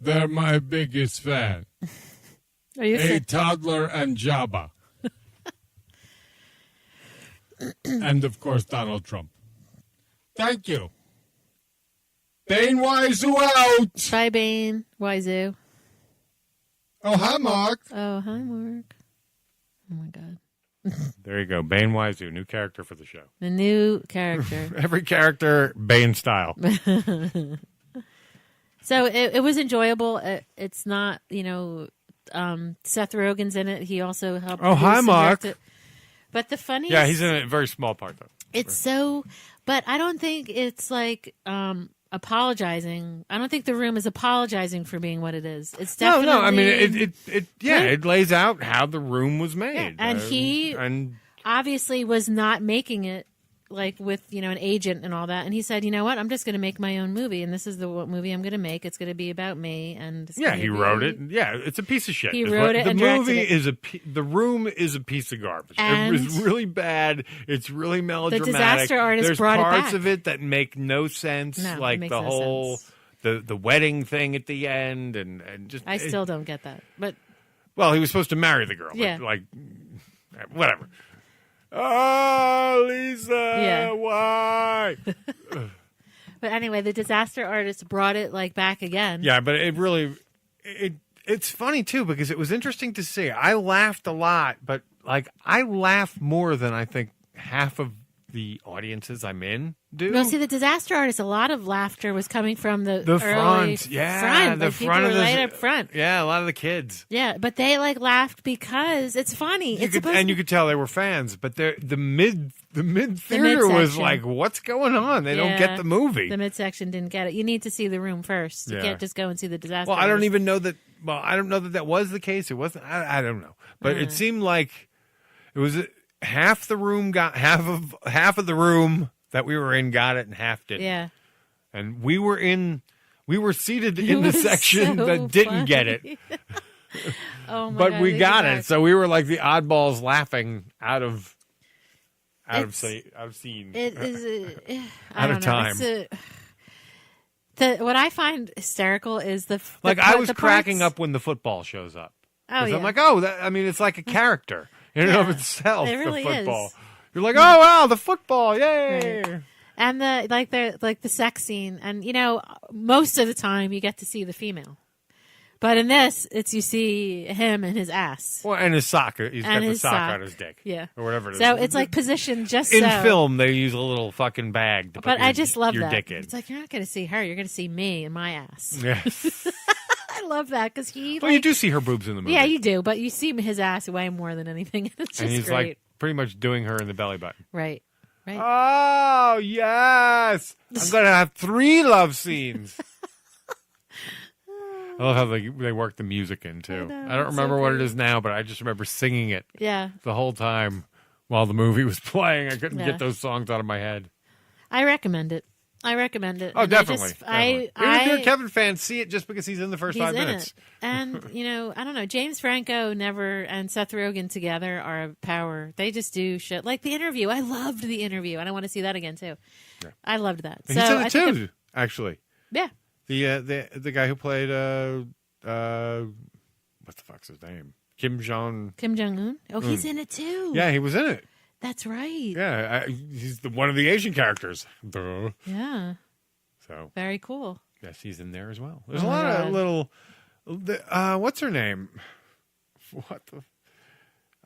They're my biggest fan. Are you A toddler and Jabba. And, of course, Donald Trump. Thank you. Bane Wazoo out. Bye, Bane. Wazoo. Oh, hi, Mark. Oh, hi, Mark. Oh, my God. There you go. Bane Wazoo, new character for the show. The new character. Every character, Bane style. So it was enjoyable. It's not, Seth Rogen's in it. He also helped. Oh, hi, Mark. But the funniest... Yeah, he's in a very small part, though. It's so... But I don't think it's like apologizing. I don't think The Room is apologizing for being what it is. It's definitely... No, I mean, it lays out how The Room was made. Yeah, and he obviously was not making it like with, an agent and all that. And he said, you know what? I'm just going to make my own movie. And this is the movie I'm going to make. It's going to be about me. And he wrote it. Yeah, it's a piece of shit. He wrote it and directed it. The Room is a piece of garbage. And it was really bad. It's really melodramatic. The disaster artist There's brought it back. There's parts of it that make no sense. No, like it makes the no whole, sense. the wedding thing at the end. And just. I still don't get that. But well, he was supposed to marry the girl. Yeah. Like whatever. Oh, Lisa, Yeah. why? But anyway, the disaster artist brought it like back again. Yeah, but it really, it's funny too, because it was interesting to see. I laughed a lot, but like I laugh more than I think half of the audiences I'm in do. No, see, the disaster artist, a lot of laughter was coming from the early front. Yeah, front. the Like, front people of were right up front. Yeah, a lot of the kids. Yeah, but they like laughed because it's funny. You could tell they were fans, but the mid theater was like, "What's going on?" They don't get the movie. The midsection didn't get it. You need to see The Room first. You can't just go and see the disaster. Well, artist. I don't even know that. Well, I don't know that was the case. It wasn't. I don't know, but it seemed like it was half the room got half of the room that we were in got it, and half didn't. Yeah, and we were seated in the section that didn't get it. Oh my but God, we got it, so we were like the oddballs laughing out of scene. It is out of time. What I find hysterical is I was cracking up when the football shows up. Oh yeah, I'm like, it's like a character in and of itself. It really the football. is. You're like, oh wow, the football, yay! Right. And the sex scene, and most of the time you get to see the female, but in this, you see him and his ass. Well, and his sock. He's got the sock on his dick, or whatever it is. So it's like positioned just in so. film. They use a little fucking bag to put I just love your that. dick in. It's like you're not going to see her; you're going to see me and my ass. Yeah. I love that because he. Well, you do see her boobs in the movie. Yeah, you do, but you see his ass way more than anything. It's just and he's great. like pretty much doing her in the belly button. Right. Oh yes, I'm going to have 3 love scenes. I love how they work the music in too. I don't remember what it is now, but I just remember singing it. Yeah. The whole time while the movie was playing, I couldn't get those songs out of my head. I recommend it. Oh, and definitely. Even if you're a Kevin fan, see it just because he's in the first 5 minutes. It. And, I don't know, James Franco and Seth Rogen together are a power. They just do shit. Like The Interview. I loved The Interview, and I want to see that again, too. Yeah. I loved that. And he's in it, too, actually. Yeah. The guy who played, what the fuck's his name? Kim Jong-un? Oh, he's in it, too. Yeah, he was in it. That's right. Yeah, he's one of the Asian characters. Duh. Yeah. So very cool. Yes, he's in there as well. There's a lot of little. What's her name? What the?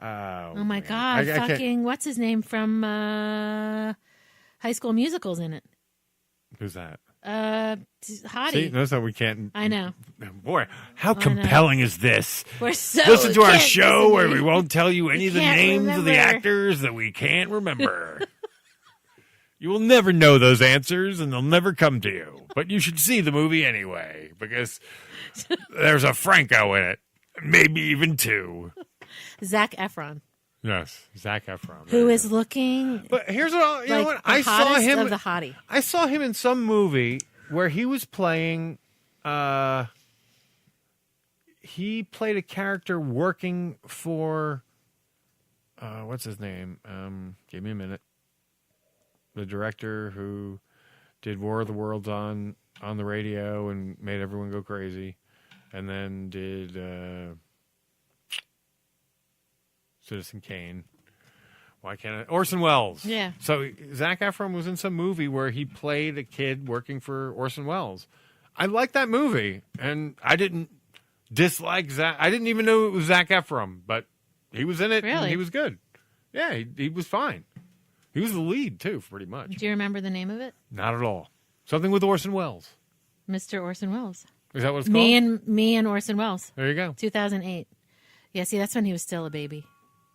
Oh my God! What's his name from High School Musical's in it? Who's that? Hottie. See, that's how we can't. I know. Boy, how compelling is this? We're so Listen to our can't show where listen we to- won't tell you any of the can't names of the remember. actors that we can't remember. You will never know those answers, and they'll never come to you. But you should see the movie anyway, because there's a Franco in it. Maybe even two. Zac Efron. Yes, Zac Efron. Who is looking. But here's what, you know what? the I saw hottest him. of the hottie. I saw him in some movie where he was playing. He played a character working for. What's his name? Give me a minute. The director who did War of the Worlds on the radio and made everyone go crazy, and then did Citizen Kane. Why can't I? Orson Welles. Yeah. So Zac Efron was in some movie where he played a kid working for Orson Welles. I liked that movie, and I didn't dislike Zac. I didn't even know it was Zac Efron, but he was in it, and Really? he was good. Yeah, he was fine. He was the lead, too, pretty much. Do you remember the name of it? Not at all. Something with Orson Welles. Mr. Orson Welles. Is that what it's called? Me and Orson Welles. There you go. 2008. Yeah, see, that's when he was still a baby.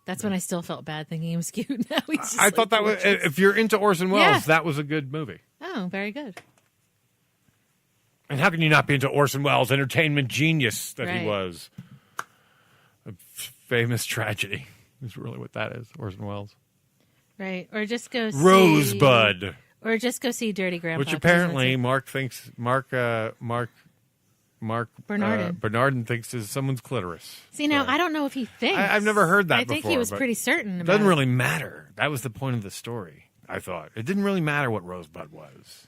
That's when I still felt bad thinking he was cute. Now he's just I thought that was, gorgeous. if you're into Orson Welles, Yeah. that was a good movie. Oh, very good. And how can you not be into Orson Welles, entertainment genius that Right. he was? A famous tragedy is really what that is, Orson Welles. Right. Or just go see... Rosebud. Or just go see Dirty Grandpa. Which apparently Mark Bernardin thinks is someone's clitoris. See, now, I don't know if he thinks. I've never heard that before. I think he was but pretty certain It about doesn't it. really matter. That was the point of the story, I thought. It didn't really matter what Rosebud was.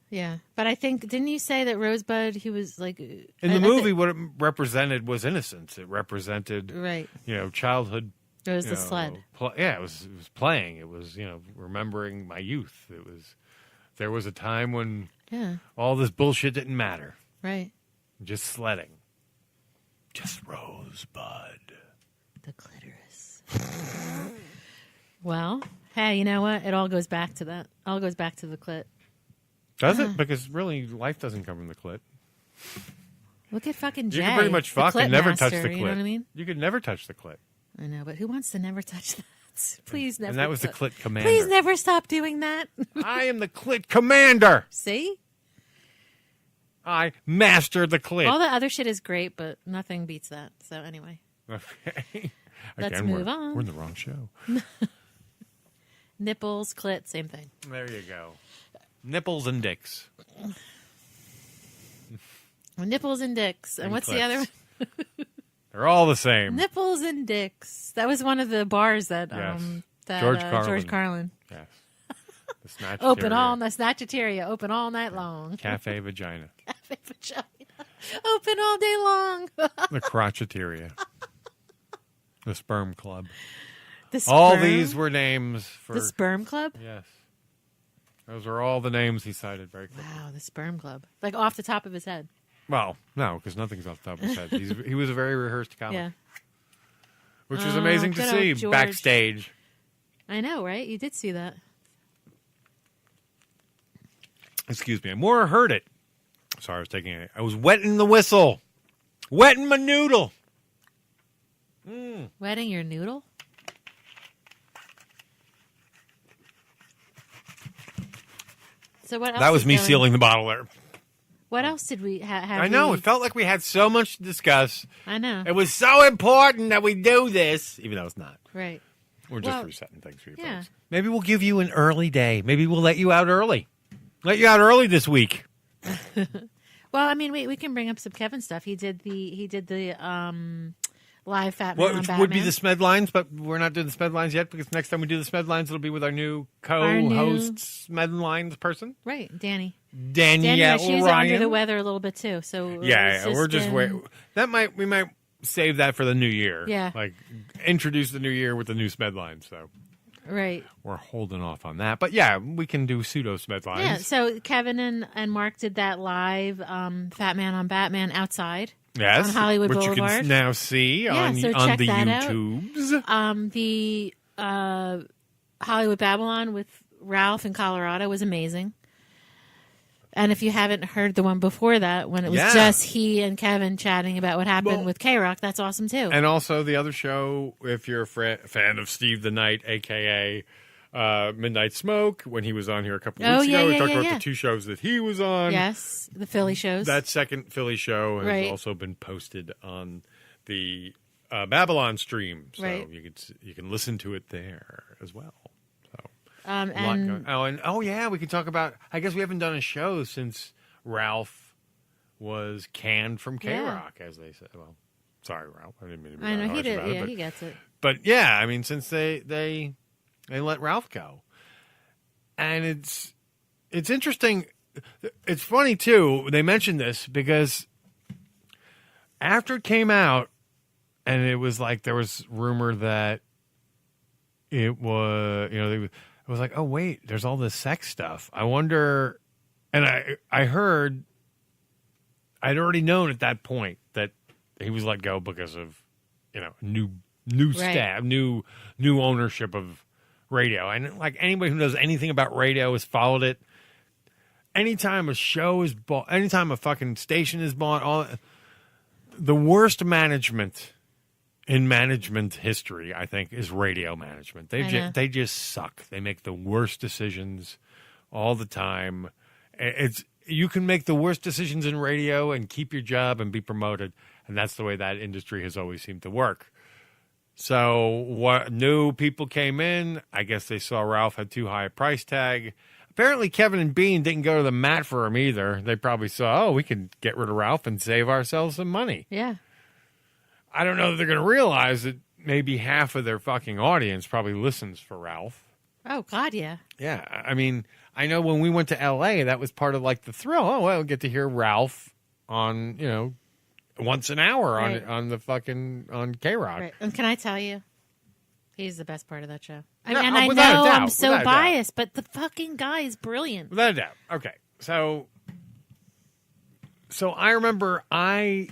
Yeah. But I think, didn't you say that Rosebud, he was like... In the movie, what it represented was innocence. It represented, Right. childhood. Rose the sled. It was playing. It was, remembering my youth. There was a time when all this bullshit didn't matter. Right. Just sledding. Just Rosebud. The clitoris. Well, hey, you know what? It all goes back to that. All goes back to the clit. Does it? Because really, life doesn't come from the clit. Look at fucking Jay. You can pretty much the fuck clit and never master, touch the clit. You know what I mean? You could never touch the clit. I know, but who wants to never touch that? Please never. And that was the clit commander. Please never stop doing that. I am the clit commander. See? I mastered the clit. All the other shit is great, but nothing beats that. So anyway. Okay. Let's Again, move on. We're in the wrong show. Nipples, clit, same thing. There you go. Nipples and dicks. Nipples and dicks. And what's the other one? They're all the same. Nipples and dicks. That was one of the bars that Yes. that George Carlin. Yes. The Snatchateria. Open all the Snatchateria, open all night long. Cafe Vagina. Cafe Vagina. Open all day long. The Crotchateria. The Sperm Club. The sperm? All these were names for... The Sperm Club? Yes. Those are all the names he cited very quickly. Wow, the Sperm Club. Like off the top of his head. Well, no, because nothing's off the top of his head. He was a very rehearsed comic. Yeah. Which was amazing to good see old George. backstage. I know, right? You did see that. Excuse me. I more heard it. Sorry, I was taking it. I was wetting the whistle. Wetting my noodle. Wetting your noodle? So what else? That was is me going- sealing the bottle there. What else did we have? I know. It felt like we had so much to discuss. I know. It was so important that we do this, even though it's not. Right. We're just Well, resetting things for you yeah. folks. Maybe we'll give you an early day. Maybe we'll let you out early. Let you out early this week. Well, I mean, we can bring up some Kevin stuff. He did the live Fatman on What Batman. would be the Smed lines, but we're not doing the Smed lines yet because next time we do the Smed lines, it'll be with our new co-host Smed lines person, right, Danny. Danielle She's Ryan. under the weather a little bit too. So Yeah, we're just wait. waiting. We might save that for the new year. Yeah. Like introduce the new year with the new Smed lines. So Right. we're holding off on that. But yeah, we can do pseudo Smed lines. Yeah. So Kevin and Mark did that live Fatman on Batman outside. Yes, On Hollywood which Boulevard. you can now see Yeah, on so the check that out. YouTubes. The Hollywood Babylon with Ralph in Colorado was amazing. And if you haven't heard the one before that, when it was just he and Kevin chatting about what happened with K-Rock, that's awesome too. And also the other show, if you're a fan of Steve the Knight, a.k.a. Midnight Smoke, when he was on here a couple weeks ago, we talked about the 2 shows that he was on. Yes, the Philly shows. That second Philly show has also been posted on the Babylon stream, so you can listen to it there as well. We can talk about. I guess we haven't done a show since Ralph was canned from K-Rock, as they said. Well, sorry, Ralph. I didn't mean to be I know he did. about it, but, he gets it. But yeah, I mean, since they let Ralph go, and it's interesting. It's funny too. They mentioned this because after it came out, and it was like there was rumor that it was I was like, oh, wait, there's all this sex stuff. I wonder, and I heard, I'd already known at that point that he was let go because of, new staff, new ownership of radio. And like anybody who knows anything about radio has followed it. Anytime a show is bought, anytime a fucking station is bought, the worst management in management history, I think, is radio management. They just suck. They make the worst decisions all the time. You can make the worst decisions in radio and keep your job and be promoted, and that's the way that industry has always seemed to work. So what new people came in, I guess they saw Ralph had too high a price tag. Apparently Kevin and Bean didn't go to the mat for him either. They probably saw, we can get rid of Ralph and save ourselves some money. Yeah. I don't know that they're going to realize that maybe half of their fucking audience probably listens for Ralph. Oh, God, yeah. Yeah. I mean, I know when we went to L.A., that was part of like the thrill. Oh, well, we'll get to hear Ralph on, once an hour on the fucking, on K-Rock. Right. And can I tell you, he's the best part of that show. I know I'm so biased, but the fucking guy is brilliant. Without a doubt. Okay. So I remember I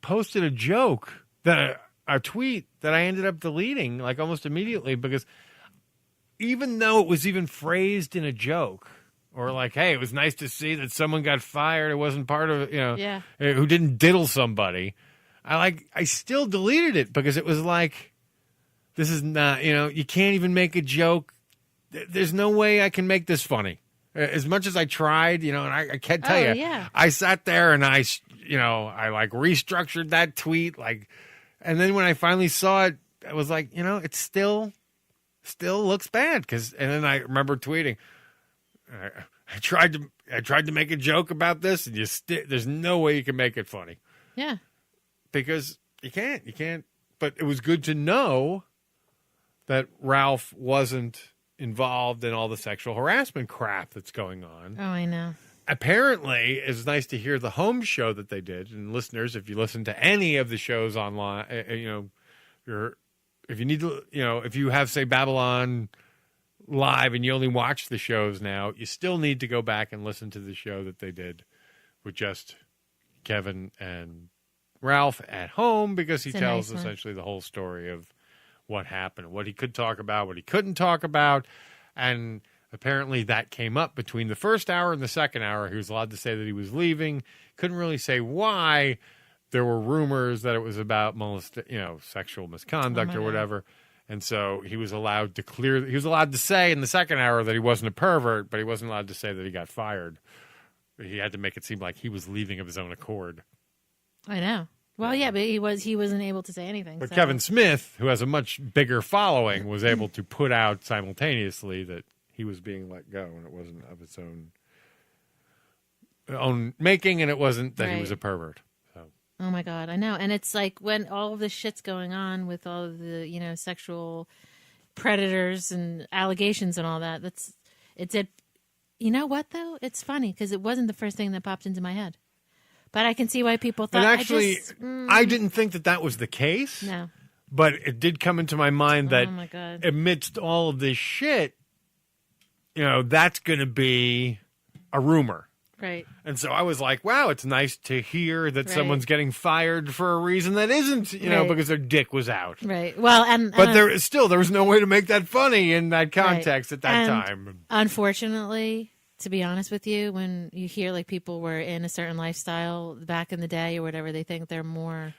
posted a joke, a tweet that I ended up deleting like almost immediately, because even though it was even phrased in a joke, or like, hey, it was nice to see that someone got fired, it wasn't part of who didn't diddle somebody, I still deleted it because it was like, this is not, you can't even make a joke. There's no way I can make this funny. As much as I tried, and I can't tell you, I sat there and I like restructured that tweet, and then when I finally saw it, I was like, it still looks bad, and then I remember tweeting, I tried to make a joke about this, and there's no way you can make it funny. Yeah, because you can't. But it was good to know that Ralph wasn't involved in all the sexual harassment crap that's going on. Oh, I know. Apparently, it's nice to hear the home show that they did. And listeners, if you listen to any of the shows online, if you need to, if you have, say, Babylon Live and you only watch the shows now, you still need to go back and listen to the show that they did with just Kevin and Ralph at home, because he tells essentially the whole story of what happened, what he could talk about, what he couldn't talk about. And apparently that came up between the first hour and the second hour. He was allowed to say that he was leaving. Couldn't really say why. There were rumors that it was about sexual misconduct or whatever. And so he was allowed to say in the second hour that he wasn't a pervert, but he wasn't allowed to say that he got fired. He had to make it seem like he was leaving of his own accord. I know. Well, yeah, but he wasn't able to say anything. But Kevin Smith, who has a much bigger following, was able to put out simultaneously that he was being let go, and it wasn't of its own making, and it wasn't that he was a pervert. So. Oh my God, I know. And it's like when all of this shit's going on with all of the sexual predators and allegations and all that. You know what though? It's funny because it wasn't the first thing that popped into my head. But I can see why people thought. But actually, I didn't think that was the case. No. But it did come into my mind that oh my God. Amidst all of this shit, that's going to be a rumor. Right. And so I was like, wow, it's nice to hear that someone's getting fired for a reason that isn't, because their dick was out. Right. Well, but there was no way to make that funny in that context at that time. Unfortunately, to be honest with you, when you hear like people were in a certain lifestyle back in the day or whatever, they think they're more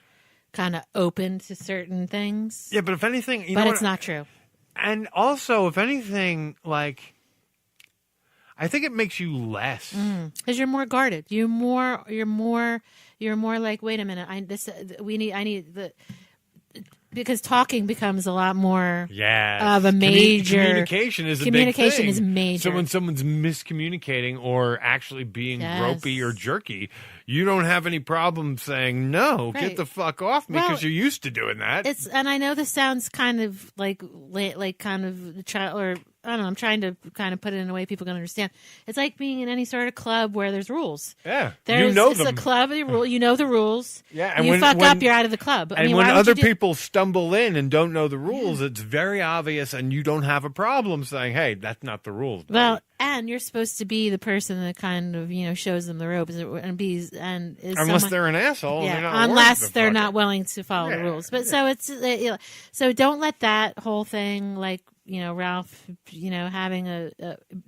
kind of open to certain things. Yeah, but if anything, but it's not true. And also, if anything, like, I think it makes you less because you're more guarded. You're more like, wait a minute, I need the. Because talking becomes a lot more of a major... Communication is a big thing. Is major. So when someone's miscommunicating or actually being gropey or jerky, you don't have any problem saying, no, get the fuck off me, because you're used to doing that. And I know this sounds kind of like kind of... or I don't know, I'm trying to kind of put it in a way people can understand. It's like being in any sort of club where there's rules. Yeah, it's a club, you know the rules. Yeah, and you fuck up, you're out of the club. And when other people stumble in and don't know the rules, it's very obvious, and you don't have a problem saying, hey, that's not the rules. Buddy. Well, and you're supposed to be the person that kind of, shows them the ropes unless they're an asshole. Yeah, and they're not unless they're not willing to follow the rules. But so it's so don't let that whole thing, like, Ralph, having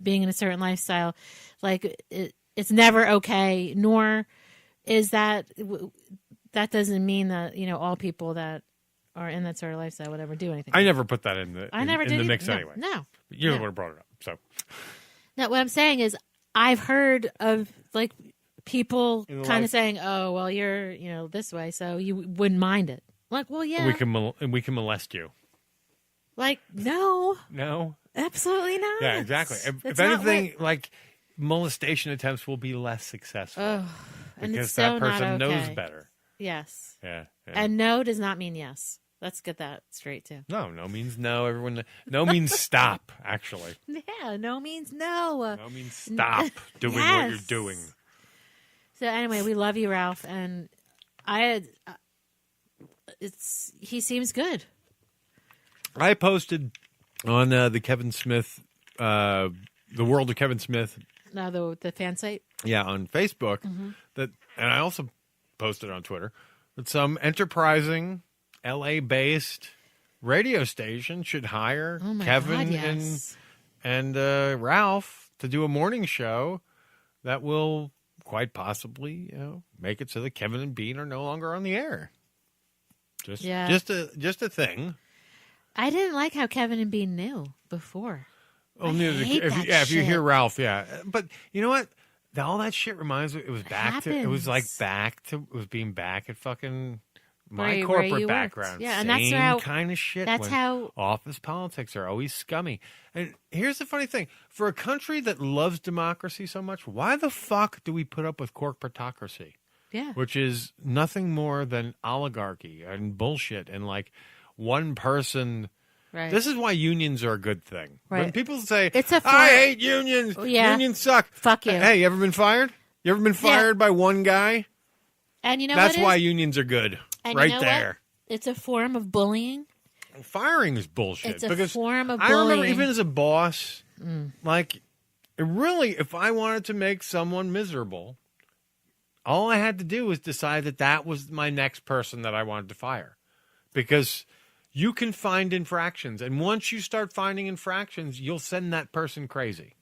being in a certain lifestyle, like it's never okay. Nor is that doesn't mean that all people that are in that sort of lifestyle would ever do anything. I never put that in the mix anyway. No, you would have brought it up. So no, what I'm saying is I've heard of like people kind of saying, "Oh, well, you're this way, so you wouldn't mind it." Like, well, yeah, we can molest you. Like, no, absolutely not. Yeah, exactly. If anything, like molestation attempts will be less successful because that person knows better. Yes. Yeah. And no does not mean yes. Let's get that straight too. No means no. No means stop. Actually. Yeah. No means no. No means stop doing what you're doing. So anyway, we love you, Ralph, and he seems good. I posted on the Kevin Smith, the World of Kevin Smith. No, the fan site. Yeah, on Facebook. And I also posted on Twitter that some enterprising LA-based radio station should hire Kevin and Ralph to do a morning show that will quite possibly, make it so that Kevin and Bean are no longer on the air. Just a thing. I didn't like how Kevin and Bean knew before. Oh, if you hear Ralph, but you know what? All that shit reminds me. It was being back at fucking my corporate background. Yeah, and that's how kind of shit. That's how office politics are always scummy. And here's the funny thing: for a country that loves democracy so much, why the fuck do we put up with corporatocracy? Yeah, which is nothing more than oligarchy and bullshit and like one person. Right. This is why unions are a good thing. Right. When people say, I hate unions. Yeah. Unions suck. Fuck you. Hey, you ever been fired? You ever been fired by one guy? And you know that's why unions are good. And right there. What? It's a form of bullying. Firing is bullshit. It's a form of bullying. I remember even as a boss, like, really, if I wanted to make someone miserable, all I had to do was decide that was my next person that I wanted to fire. Because you can find infractions. And once you start finding infractions, you'll send that person crazy.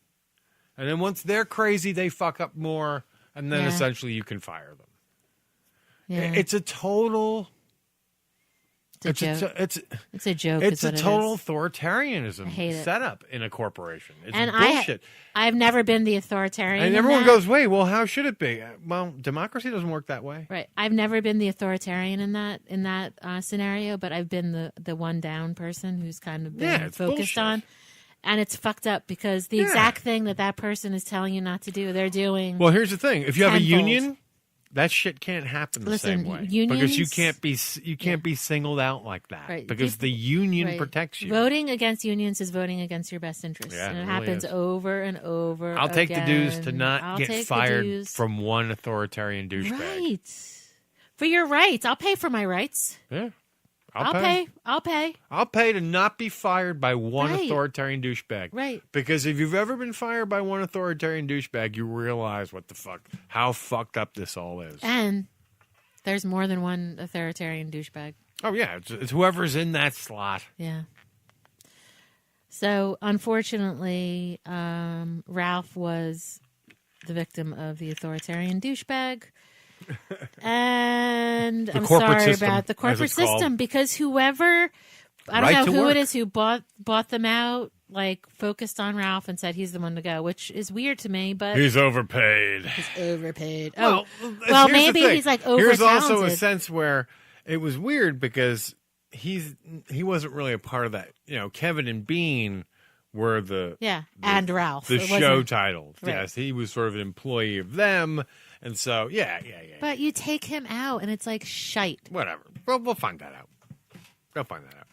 And then once they're crazy, they fuck up more. And then essentially you can fire them. Yeah. It's a total... It's a joke. It's a joke. It's a total authoritarianism setup in a corporation. It's bullshit. I've never been the authoritarian. And everyone goes, wait, well, how should it be? Well, democracy doesn't work that way. Right. I've never been the authoritarian in that scenario, but I've been the one down person who's kind of been focused on. And it's fucked up because the exact thing that person is telling you not to do, they're doing. Well, here's the thing: if you have a union, that shit can't happen the same way because you can't be singled out like that because the union protects you. Voting against unions is voting against your best interests, and it happens over and over. I'll take the dues to not get fired from one authoritarian douchebag. Right, for your rights, I'll pay for my rights. Yeah. I'll pay. I'll pay to not be fired by one authoritarian douchebag. Right. Because if you've ever been fired by one authoritarian douchebag, you realize how fucked up this all is. And there's more than one authoritarian douchebag. Oh, yeah. It's whoever's in that slot. Yeah. So, unfortunately, Ralph was the victim of the authoritarian douchebag. And I'm corporate sorry system, about the as corporate it's called. system, because whoever, I don't Right know to who work. it is who bought them out, like focused on Ralph and said he's the one to go, which is weird to me, but He's overpaid. he's overpaid. Well, Well, here's the maybe thing. he's like over Here's also a talented. sense where it was weird because he wasn't really a part of that. Kevin and Bean were the and Ralph. the It wasn't- show titles. Right. Yes, he was sort of an employee of them, and so yeah. But you take him out, and it's like shite. Whatever. Well, we'll find that out. They'll find that out.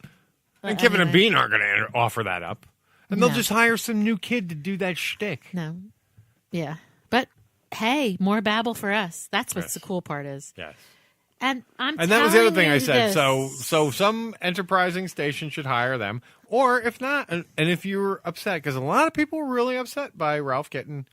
But And Kevin and anyway. Bean aren't going to offer that up, and they'll No. just hire some new kid to do that shtick. No. Yeah. But hey, more babble for us. That's what Yes. the cool part is. Yes. And I'm And that was the other telling thing I you said. this. So some enterprising station should hire them, or if not, and if you're upset, because a lot of people were really upset by Ralph getting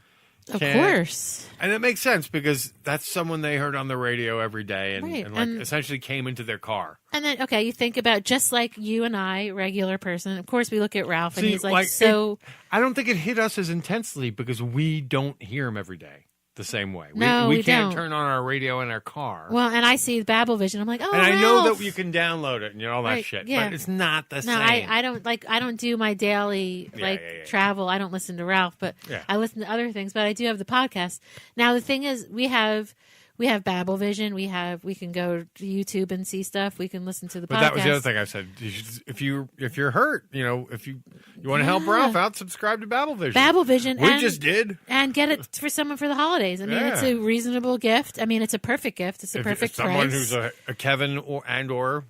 Of canned. course. And it makes sense because that's someone they heard on the radio every day, and, Right, and like and- essentially came into their car. And then, okay, you think about just like you and I, regular person. Of course, we look at Ralph, and See, he's like so. I don't think it hit us as intensely because we don't hear him every day the same way. No, we we can't don't. turn on our radio in our car. Well, and I see Babel Vision. I'm like, oh, and I know Ralph. that you can download it and all that Right, shit, yeah. but it's not the No, same. I don't do my daily Yeah. travel. I don't listen to Ralph, but Yeah. I listen to other things. But I do have the podcast. Now the thing is, we have Babel Vision. We can go to YouTube and see stuff. We can listen to the But podcast. that was the other thing I said. You should, if you're hurt, if you want to help Yeah. Ralph out, subscribe to Babel Vision. Babel Vision. We and, just did. and get it for someone for the holidays. I mean, it's Yeah. a reasonable gift. I mean, it's a perfect gift. It's a If perfect someone price who's a Kevin or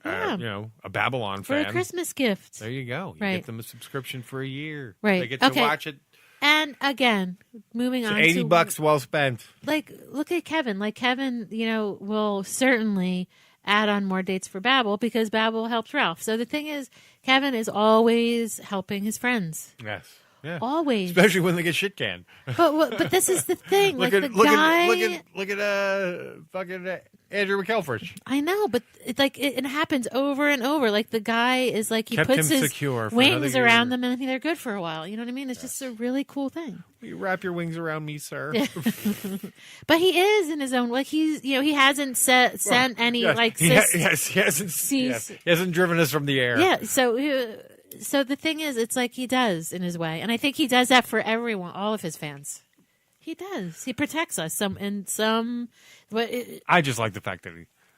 Yeah. a Babylon for fan a Christmas gift. There you go. You Right. get them a subscription for a year. Right. They get to Okay. watch it. And again, moving It's on $80 to well spent. like look at Kevin. Like Kevin, will certainly add on more dates for Babel because Babel helped Ralph. So the thing is, Kevin is always helping his friends. Yes. Yeah. Always. Especially when they get shit canned. But this is the thing. Look like at the guy. look at fucking Andrew McElfresh. I know, but it happens over and over. Like the guy is like he Kept puts him his secure for wings another around year. them and they're good for a while. You know what I mean? It's just a really cool thing. Will you wrap your wings around me, sir? Yeah. But he is in his own like he's he hasn't sent any Yes, like he hasn't driven us from the air. Yeah, so the thing is, it's like he does in his way, and I think he does that for everyone, all of his fans. He does. He protects us but I just like the fact that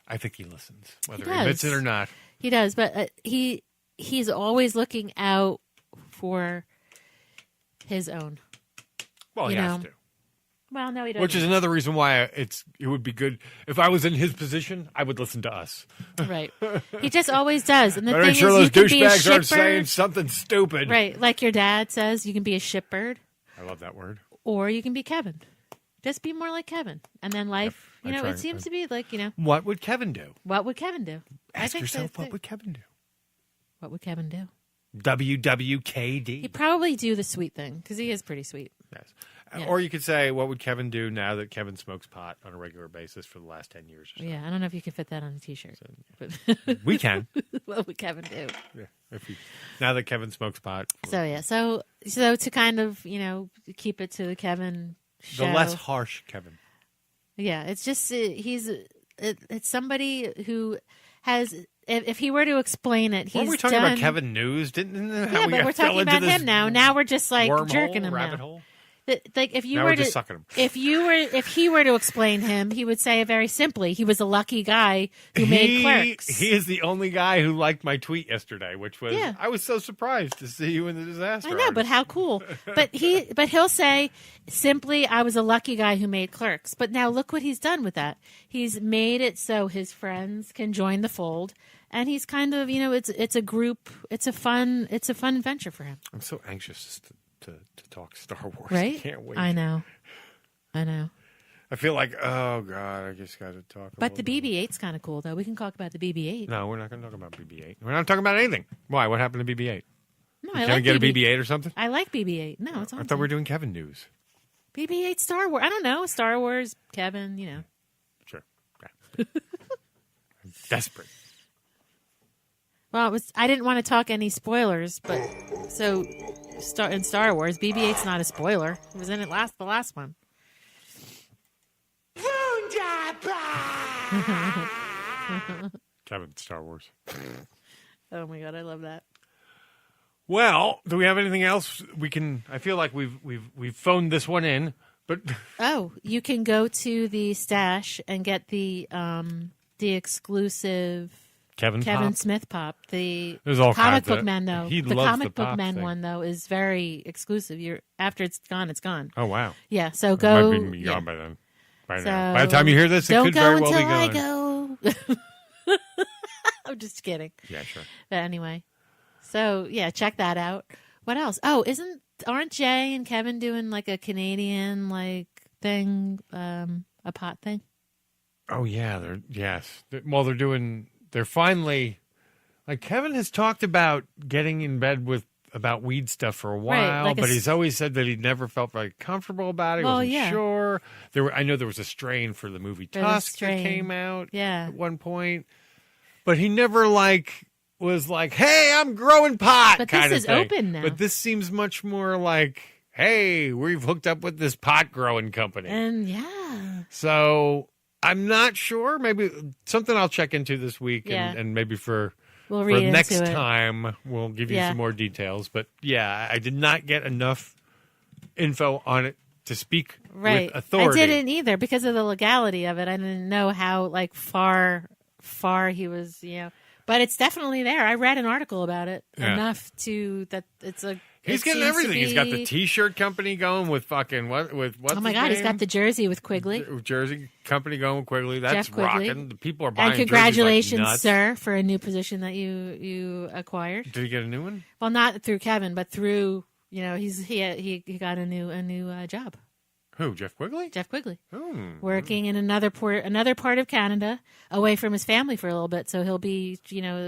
I think he listens, whether he admits it or not. He does, but he's always looking out for his own. Well, he has to. Well, no, he doesn't. Which is another reason why it would be good if I was in his position. I would listen to us. Right. He just always does, and the Better thing make sure is, those you can be a douchebags aren't shitbird. saying something stupid. Right, like your dad says, you can be a shitbird, I love that word. or you can be Kevin. Just be more like Kevin, and then life. I try. It seems to be like What would Kevin do? What would Kevin do? Ask yourself, what would Kevin do? What would Kevin do? WWKD. He'd probably do the sweet thing because he is pretty sweet. Yes. Yeah. Or you could say, what would Kevin do now that Kevin smokes pot on a regular basis for the last 10 years or so? Yeah, I don't know if you can fit that on a T-shirt. But We can. what would Kevin do? Yeah, now that Kevin smokes pot. So to kind of keep it to the Kevin show. The less harsh Kevin. Yeah, it's just it's somebody who has. If he were to explain it, he's Weren't we talking done, about Kevin News? Didn't how Yeah, we but we're fell talking into about this him now. Now we're just like wormhole, jerking him rabbit now. hole? Like if you Now were we're to just sucking him. if he were to explain him, he would say it very simply. He was a lucky guy who made Clerks. He is the only guy who liked my tweet yesterday, which was Yeah. I was so surprised to see you in the disaster. I know, but how cool. But he'll say simply, I was a lucky guy who made Clerks. But now look what he's done with that. He's made it so his friends can join the fold. And he's kind of, it's a group. It's a fun venture for him. I'm so anxious to talk Star Wars. Right? I can't wait. I know. I feel like, oh God, I just got to talk. But the BB-8's kind of cool, though. We can talk about the BB-8. No, we're not going to talk about BB-8. We're not talking about anything. Why? What happened to BB-8? No, Can we get a BB-8 or something? I like BB-8. No, it's I on. thought we were doing Kevin News. BB-8 Star Wars. I don't know. Star Wars, Kevin, Sure. Yeah. I'm desperate. Well, I didn't want to talk any spoilers, but in Star Wars, BB-8's not a spoiler. It was in the last one. Kevin, Star Wars. Oh my God, I love that. Well, do we have anything else we can? I feel like we've phoned this one in, but Oh, you can go to the stash and get the exclusive Kevin Pop? Smith pop. The There's all comic kinds book of- man though. he The loves comic the book pop man thing. one though is very exclusive. You're after it's gone, it's gone. oh wow, Yeah, so it go. might be yeah. gone by then. By So now, by the time you hear this, it don't could go very well be until gone. I go. I'm just kidding. Yeah, sure. But anyway, so yeah, check that out. What else? Oh, aren't Jay and Kevin doing like a Canadian like thing, a pot thing? Oh yeah, they're finally, like, Kevin has talked about getting in bed about weed stuff for a while, like but he's always said that he'd never felt very comfortable about it. He Well, wasn't yeah. sure. I know there was a strain for the movie There was a Tusk that strain. came out Yeah. at one point, but he never was like, "Hey, I'm growing pot." But kind this of is thing. open now. But this seems much more like, "Hey, we've hooked up with this pot growing company." And yeah, So I'm not sure. Maybe something I'll check into this week, Yeah. and maybe for we'll read next into it. time we'll give you Yeah. some more details. But yeah, I did not get enough info on it to speak Right. with authority. I didn't either because of the legality of it. I didn't know how far he was, But it's definitely there. I read an article about it Yeah. enough that it's a. He's it getting seems to everything. He's got the be- T-shirt company going with fucking what's Oh my his God, he's name? got the jersey with Quigley. Jersey company going with Quigley. That's Jeff Quigley. rocking. The people are buying. And congratulations, jerseys like nuts. sir, for a new position that you acquired. Did he get a new one? Well, not through Kevin, but through he got a new job. Who? Jeff Quigley? Jeff Quigley, Hmm. working in another part of Canada, away from his family for a little bit. So he'll be doing a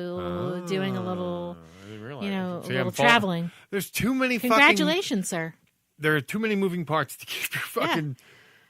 little I didn't realize. a See, little I'm traveling. There's too many. Congratulations, sir. There are too many moving parts to keep your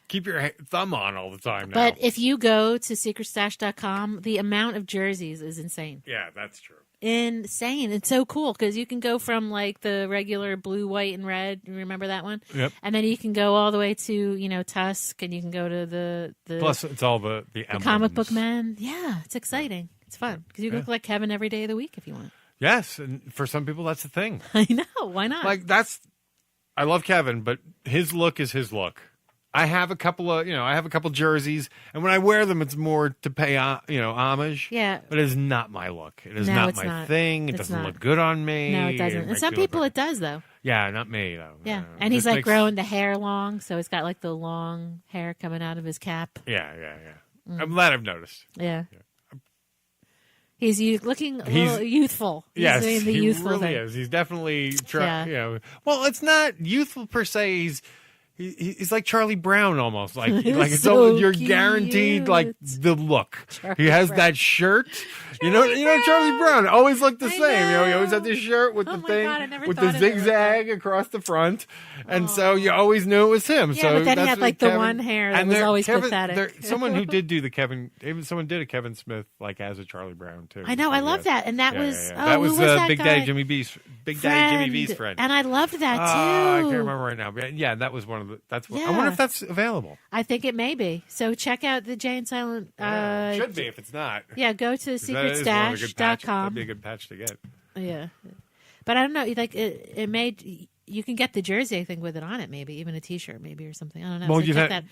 keep your thumb on all the time now. But if you go to secretstash.com, the amount of jerseys is insane. Yeah, that's true. Insane. It's so cool because you can go from the regular blue, white, and red. You remember that one? Yep. And then you can go all the way to Tusk, and you can go to the Plus, it's all the comic book emblems. man. Yeah, it's exciting. It's fun because you can look like Kevin every day of the week if you want. Yes, and for some people, that's the thing. I know. Why not? I love Kevin, but his look is his look. I have a couple jerseys, and when I wear them, it's more to pay, homage. Yeah. But it's not my look. It is No, not it's my not. thing. It It's doesn't not. look good on me. No, it doesn't. And makes some me look people like- it does though. Yeah, not me though. Yeah. No. And he's Just makes- growing the hair long, so he's got the long hair coming out of his cap. Yeah. I'm glad I've noticed. Yeah. He's looking a He's- little youthful. He's Yes, doing the he youthful really thing. is. He's definitely trying. Yeah. Well, it's not youthful per se. He's like Charlie like it's So you're guaranteed cute. the look. Charlie he has Brown. that shirt. Charlie Brown always looked the I same. know. He always had this shirt with Oh the my thing God, I never with thought the of it like zigzag across the front, and so you always knew it was him. Yeah, so but then he that's had, what the Kevin- one hair that and was there- always Kevin- pathetic. Someone who did do someone did a Kevin Smith as a Charlie Brown too. I know. I So, love yes. that. And that Yeah, was yeah. oh, that who was, was that Big guy? Daddy Jimmy V's friend. And I loved that too. I can't remember right now. But yeah, that was one of the. That's what, I wonder Yeah. if that's available. I think it may be. So check out the Jay and Silent. Should be if it's not. Yeah, go to 'Cause that is one of the good patches. secretstash.com. That'd be a good patch to get. Yeah, but I don't know. It made you can get the jersey. I think with it on it, maybe even a T-shirt, maybe or something. I don't know. Well, So you'd check have- that.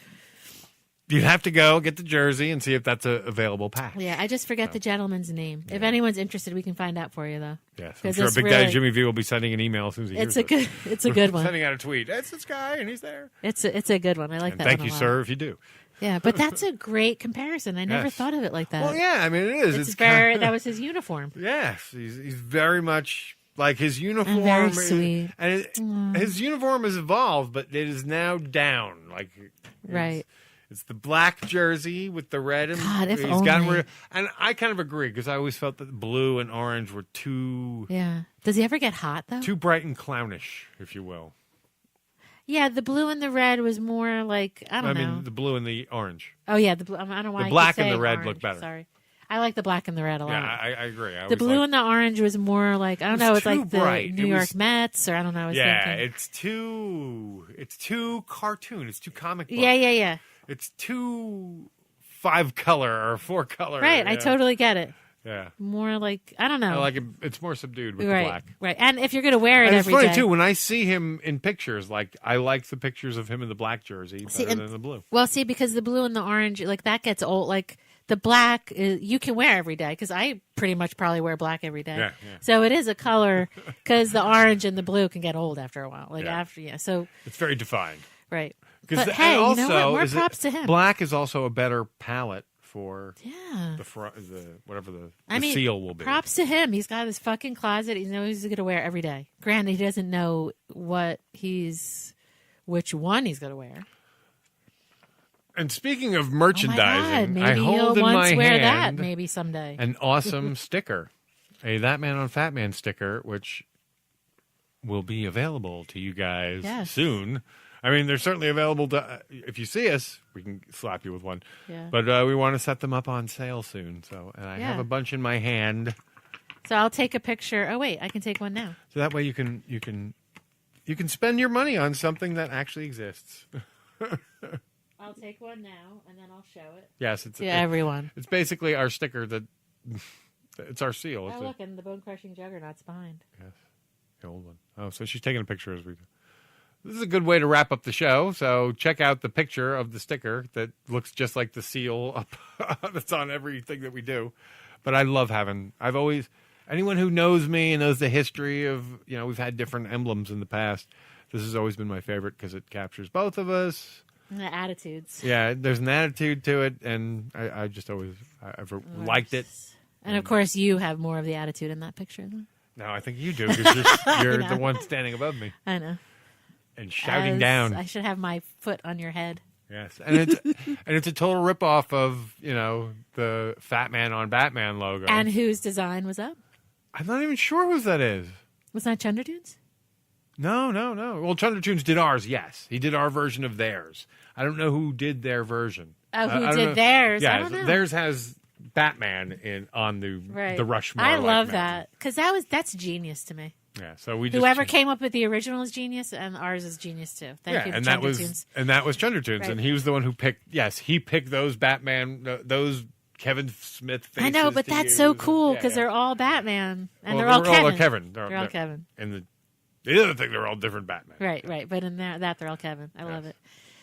You'd have to go get the jersey and see if that's a available patch. Yeah, I just forget the gentleman's name. If anyone's interested, we can find out for you though. Yes, I'm 'Cause sure it's Big Daddy really- Jimmy V will be sending an email as soon as he It's hears a good. It's a good one. Sending out a tweet. It's this guy, and he's there. It's a good one. I like And that. thank one you, a lot. sir, if you do. Yeah, but that's a great comparison. I never Yes. thought of it like that. Well, yeah, I mean it is. It's It's very. kinda- That was his uniform. Yes, he's very much like his uniform. very sweet. And his uniform has evolved, but it is now down. Right. It's the black jersey with the red and God, if he's only. gotten rid of, and I kind of agree because I always felt that blue and orange were too Yeah. Does he ever get hot though? too bright and clownish, if you will. Yeah, the blue and the red was more like I don't know. mean the blue and the orange. Oh yeah, the blue. I don't know why. The I keep black and the saying red orange. look better. Sorry, I like the black and the red a lot. Yeah, I agree. I the always blue liked- and the orange was more like I don't was know. It's too like the bright. New It York was- Mets, or I don't know. I was yeah, thinking. it's too cartoon. It's too comic book. Yeah. It's too 5-color or 4-color. Right. I totally get it. Yeah. More like, I don't know. I like it. It's more subdued with right, the black. Right. And if you're going to wear it and every it's funny, day- too, when I see him in pictures, like, I like the pictures of him in the black jersey better than the blue. Well, see, because the blue and the orange, like, that gets old. Like, the black, you can wear every day, because I pretty much probably wear black every day. Yeah. So it is a color, because the orange and the blue can get old after a while. So it's very defined. Right. But hey, also, you know what? More props to him. Black is also a better palette for whatever the seal will be. Props to him. He's got his fucking closet. He knows he's going to wear every day. Granted, he doesn't know which one he's going to wear. And speaking of merchandising, maybe I hold he'll in my once wear hand that maybe someday. an awesome sticker, a ThatMan on Fatman sticker, which will be available to you guys soon. I mean, they're certainly available to, if you see us, we can slap you with one. Yeah. But we want to set them up on sale soon. And I have a bunch in my hand. So I'll take a picture. Oh wait, I can take one now. So that way you can spend your money on something that actually exists. I'll take one now, and then I'll show it. Yes, it's everyone. It's basically our sticker it's our seal. Oh, look, and the bone crushing juggernaut's behind. Yes, the old one. Oh, so she's taking a picture as we go. This is a good way to wrap up the show. So check out the picture of the sticker that looks just like the seal up that's on everything that we do. But I love anyone who knows me and knows the history of, we've had different emblems in the past. This has always been my favorite because it captures both of us. And the attitudes. Yeah, there's an attitude to it, and I just always I've liked it. And of course, you have more of the attitude in that picture. No, I think you do because you're the one standing above me. I know. And shouting down. I should have my foot on your head. Yes, and it's a total ripoff of the Fatman on Batman logo. And whose design was that? I'm not even sure whose that is. Was that Chundertunes? No. Well, Chundertunes did ours. Yes, he did our version of theirs. I don't know who did their version. Oh, who did theirs? Yeah, I don't know. Theirs has Batman on the Rushmore. I love that because that's genius to me. Yeah, so whoever came up with the original is genius, and ours is genius too. Thank you, and Chundertunes. that was Chundertunes, right. And he was the one who picked. Yes, he picked those Batman, those Kevin Smith faces. I know, but that's so cool because they're all Batman, and they're all Kevin. They're all Kevin. And the other thing, they're all different Batman. Right. But in that, they're all Kevin. I love it.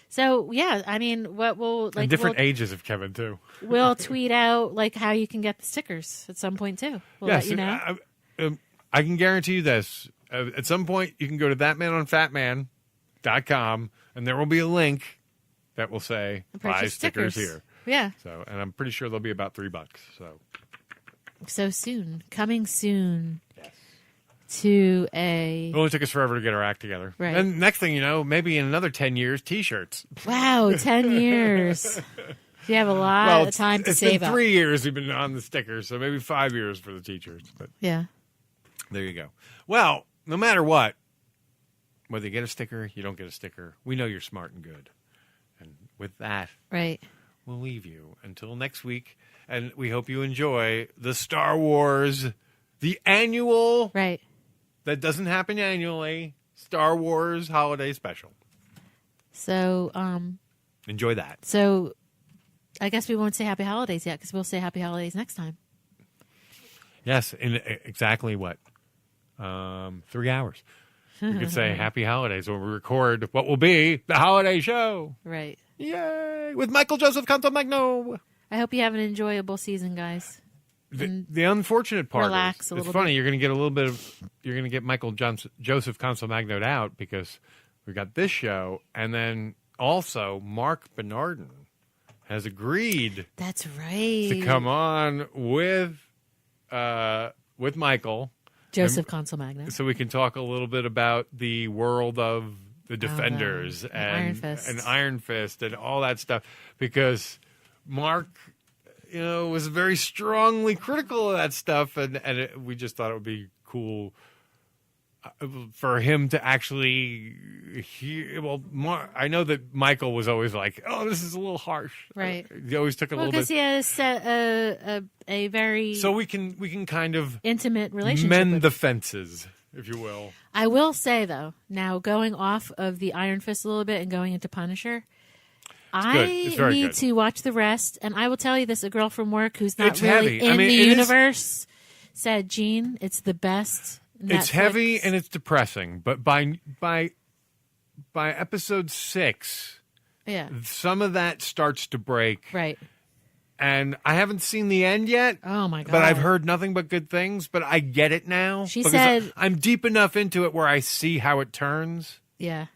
So yeah, I mean, what we'll like and different ages of Kevin too. We'll tweet out like how you can get the stickers at some point too. We'll let you know. I can guarantee you this. At some point, you can go to ThatManOnFatman.com, and there will be a link that will say buy stickers here. Yeah. So, and I'm pretty sure they'll be about $3. So soon, coming soon. Yes. To It only took us forever to get our act together. Right. And next thing you know, maybe in another 10 years, T-shirts. Wow, 10 years. You have a lot of time to save up. It's been 3 years we've been on the stickers, so maybe 5 years for the T-shirts. But yeah. There you go. Well, no matter what, whether you get a sticker, you don't get a sticker, we know you're smart and good. And with that, we'll leave you until next week. And we hope you enjoy the Star Wars, the annual, that doesn't happen annually, Star Wars holiday special. So, enjoy that. So, I guess we won't say Happy Holidays yet because we'll say Happy Holidays next time. Yes, in exactly what? 3 hours. We could say Happy Holidays when we record what will be the holiday show. Right. Yay! With Michael Joseph Contomagno. I hope you have an enjoyable season, guys. The unfortunate part relax is, it's funny, you're going to get a little bit of, you're going to get Michael Joseph Contomagno out because we got this show, and then also Mark Bernardin has agreed. That's right. To come on with Michael. Joseph Contomagno. So we can talk a little bit about the world of the Defenders and Iron Fist and all that stuff, because Mark, was very strongly critical of that stuff, and we just thought it would be cool for him to actually hear. Well, I know that Michael was always like, "Oh, this is a little harsh." Right. He always took a little bit. Because he has a very so we can kind of intimate relationship. Mend the fences, if you will. I will say though, now going off of the Iron Fist a little bit and going into Punisher, I very need good. to watch the rest, and I will tell you this: a girl from work who's not It's really heavy. I in mean, the it is- universe said, "Jeanne, it's the best." It's Netflix." heavy and it's depressing, but by episode 6, Yeah, some of that starts to break. right. And I haven't seen the end yet. Oh my god! But I've heard nothing but good things. But I get it now. She because said- I'm deep enough into it where I see how it turns. Yeah,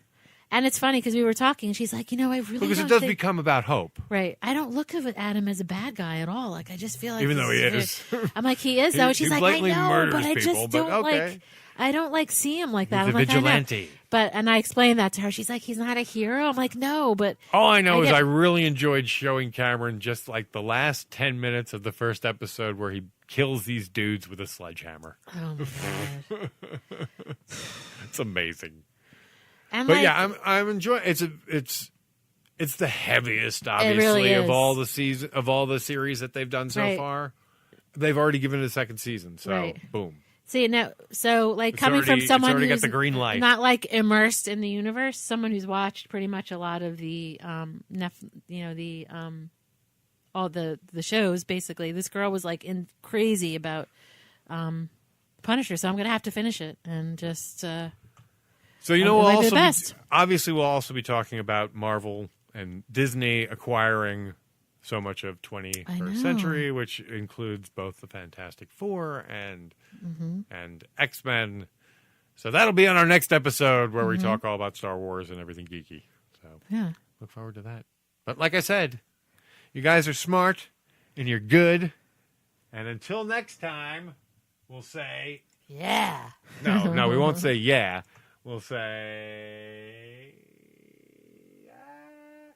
and it's funny because we were talking. She's like, I really Because it don't does think- become about hope. Right. I don't look at Adam as a bad guy at all. Like, I just feel like Even though he he's is. I'm like, he is though. And she's He like, I blatantly know, murders but I people, just but don't okay. I don't see him like that. He's I'm a like, I know. vigilante. And I explained that to her. She's like, he's not a hero. I'm like, no, but All I know is get- I really enjoyed showing Cameron just like the last 10 minutes of the first episode where he kills these dudes with a sledgehammer. Oh my god. It's amazing. And But like, yeah, I'm enjoying it's the heaviest, obviously, really of is. all the series that they've done so Right. far. They've already given it a second season, so Right. boom. see, no, so like It's coming from already- it's someone already got who's the green light. not like immersed in the universe, someone who's watched pretty much a lot of the all the shows. Basically, this girl was like crazy about Punisher, so I'm gonna have to finish it and just. So I'll do my best. Obviously we'll also be talking about Marvel and Disney acquiring so much of 21st century, which includes both the Fantastic Four and X-Men. So that'll be on our next episode where we talk all about Star Wars and everything geeky. So Yeah. look forward to that. But like I said, you guys are smart and you're good. And until next time, we'll say... Yeah. No, we won't say yeah. We'll say...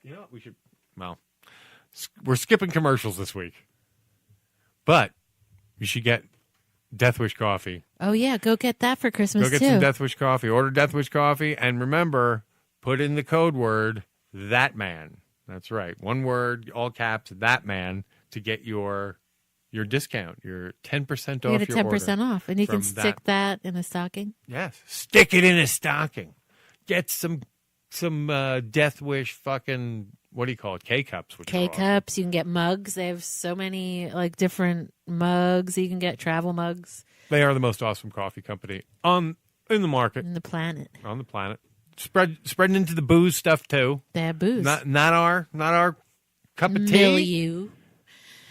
You know what? We should... Well, we're skipping commercials this week. But you should get Death Wish coffee. Oh yeah, go get that for Christmas Go get too. some Death Wish coffee. Order Death Wish coffee. And remember, put in the code word, ThatMan. That's right. One word, all caps, ThatMan, to get your discount, your 10% off you get a your 10% order off, and you can from stick that in a stocking. Yes. Stick it in a stocking. Get some Death Wish fucking, what do you call it? K-cups. K-cups. You can get mugs. They have so many like different mugs. You can get travel mugs. They are the most awesome coffee company in the market. On the planet. On the planet. Spreading into the booze stuff too. They have booze. Not our cup of tea. Milieu.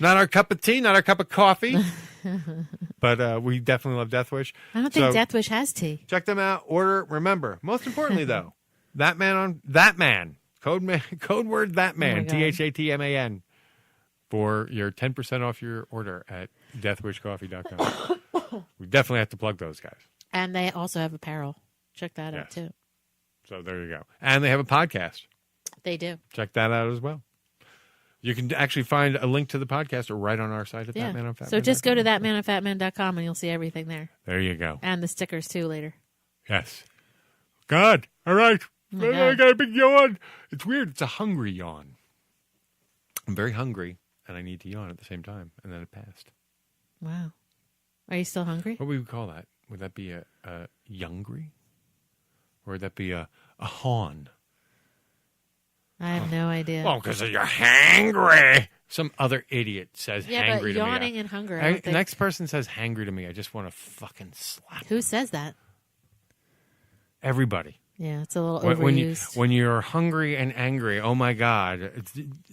Not our cup of tea, not our cup of coffee. But we definitely love Death Wish. I don't think Death Wish has tea. Check them out. Order. Remember, most importantly though, ThatMan. Code word ThatMan. ThatMan. For your 10% off your order at deathwishcoffee.com. We definitely have to plug those guys. And they also have apparel. Check that out too. So there you go. And they have a podcast. They do. Check that out as well. You can actually find a link to the podcast right on our site at ThatMan on Fatman. So just go to thatmanonfatman.com and you'll see everything there. There you go. And the stickers too later. Yes. God. All right. my I God. got a big yawn. It's weird. It's a hungry yawn. I'm very hungry, and I need to yawn at the same time. And then it passed. Wow. Are you still hungry? What would we call that? Would that be a youngry? Or would that be a hawn? I have no idea. Well, because you're hangry. Some other idiot says Yeah, hangry but to me. yawning and hunger, I don't The think- next person says hangry to me, I just want to fucking slap Who says that? everybody. Yeah, it's a little When overused. you're hungry and angry, oh my God.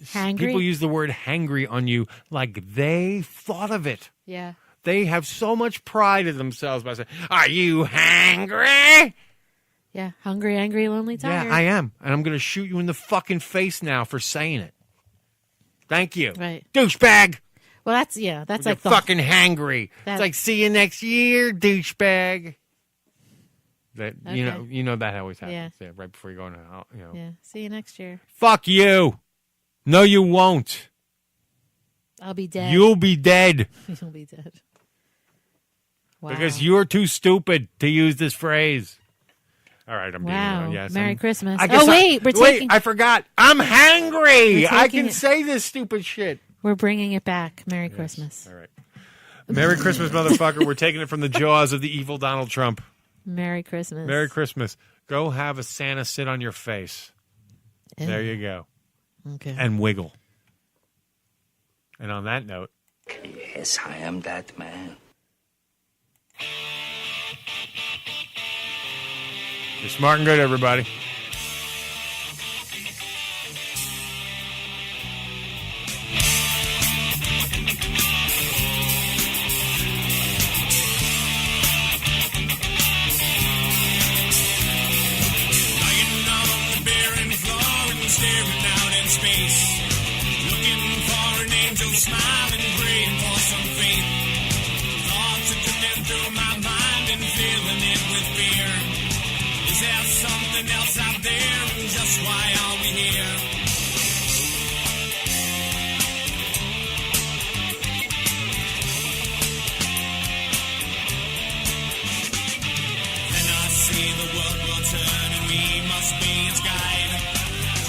Hangry? People use the word hangry on you like they thought of it. Yeah. They have so much pride in themselves by saying, are you hangry? Yeah. Hungry, angry, lonely, tired. Yeah, I am. And I'm going to shoot you in the fucking face now for saying it. Thank you. Right. Douchebag. Well, that's like You're the fucking hangry. That- It's like, see you next year, douchebag. That Okay. you know that always happens. Yeah, right before you go out. Yeah. See you next year. Fuck you. No, you won't. I'll be dead. You'll be dead You'll be dead. Wow. because you're too stupid to use this phrase. All right, I'm Wow. being yes. Merry I'm- Christmas. I guess Oh, wait, we're taking- I forgot. I'm hangry. We're I taking can it- say this stupid shit. We're bringing it back. Merry Christmas. All right. Merry Christmas, motherfucker. We're taking it from the jaws of the evil Donald Trump. Merry Christmas. Merry Christmas. Go have a Santa sit on your face. Ew. There you go. Okay. and wiggle. And on that note, Yes, I am that man. you're smart and good, everybody. Staring out in space, looking for an angel smile and praying for some faith. Thoughts are coming through my mind and filling it with fear. Is there something else out there, and just why are we here? Then I see the world will turn and we must be its guide.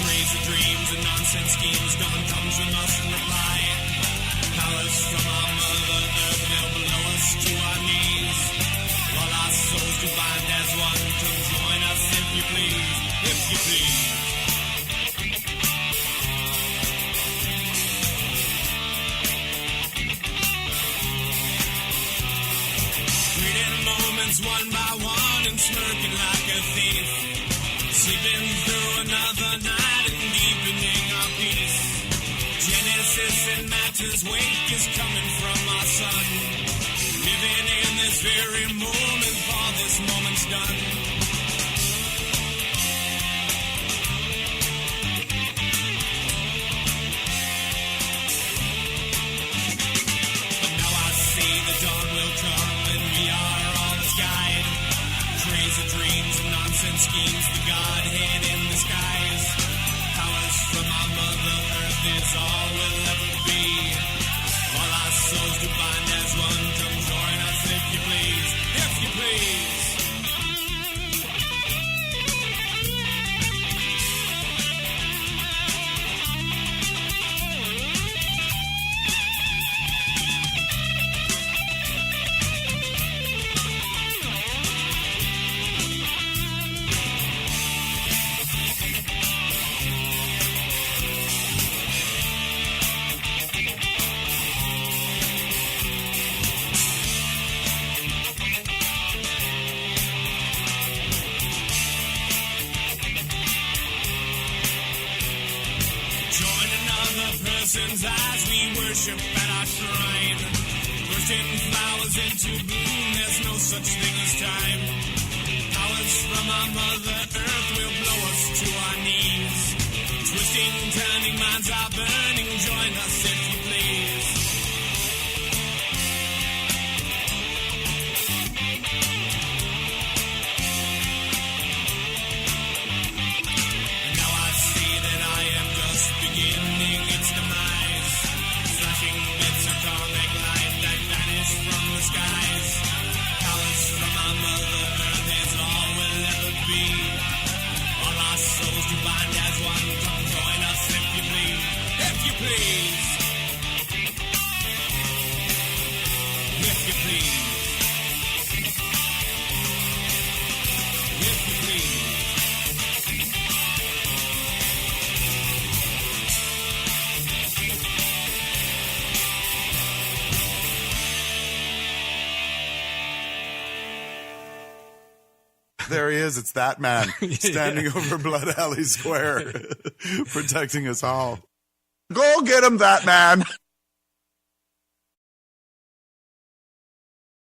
Crazy dreams and nonsense schemes, dawn comes we mustn't reply. Powers from our mother earth, they'll below us to our knees. All our souls to bind as one, come join us if you please, if you please. Reading moments one by one and smirking like a thief. Sleeping through another night and deepening our peace. Genesis and matter's wake is coming from our sun. Living in this very moment, for this moment's done. But now I see the dawn will come and we are all its guide. Crazy dreams and nonsense schemes, the Godhead in the skies. Powers from our mother earth is all we'll ever be. All our souls to bind as one, come join us if you please, if you please. Join another person's eyes, we worship at our shrine. Bursting flowers into bloom, there's no such thing as time. Powers from our mother earth will blow us to our knees. Twisting, turning minds are burning, join us if you please. And now I see that I am just beginning its demise. Flashing bits of comic light that vanish from the skies. Powers from our mother earth is all we'll ever be. All our souls to bind as one, come join us if you please, if you please. If you please. If you please. There he is. It's that man standing over Blood Alley Square, protecting us all. Go get him, that man.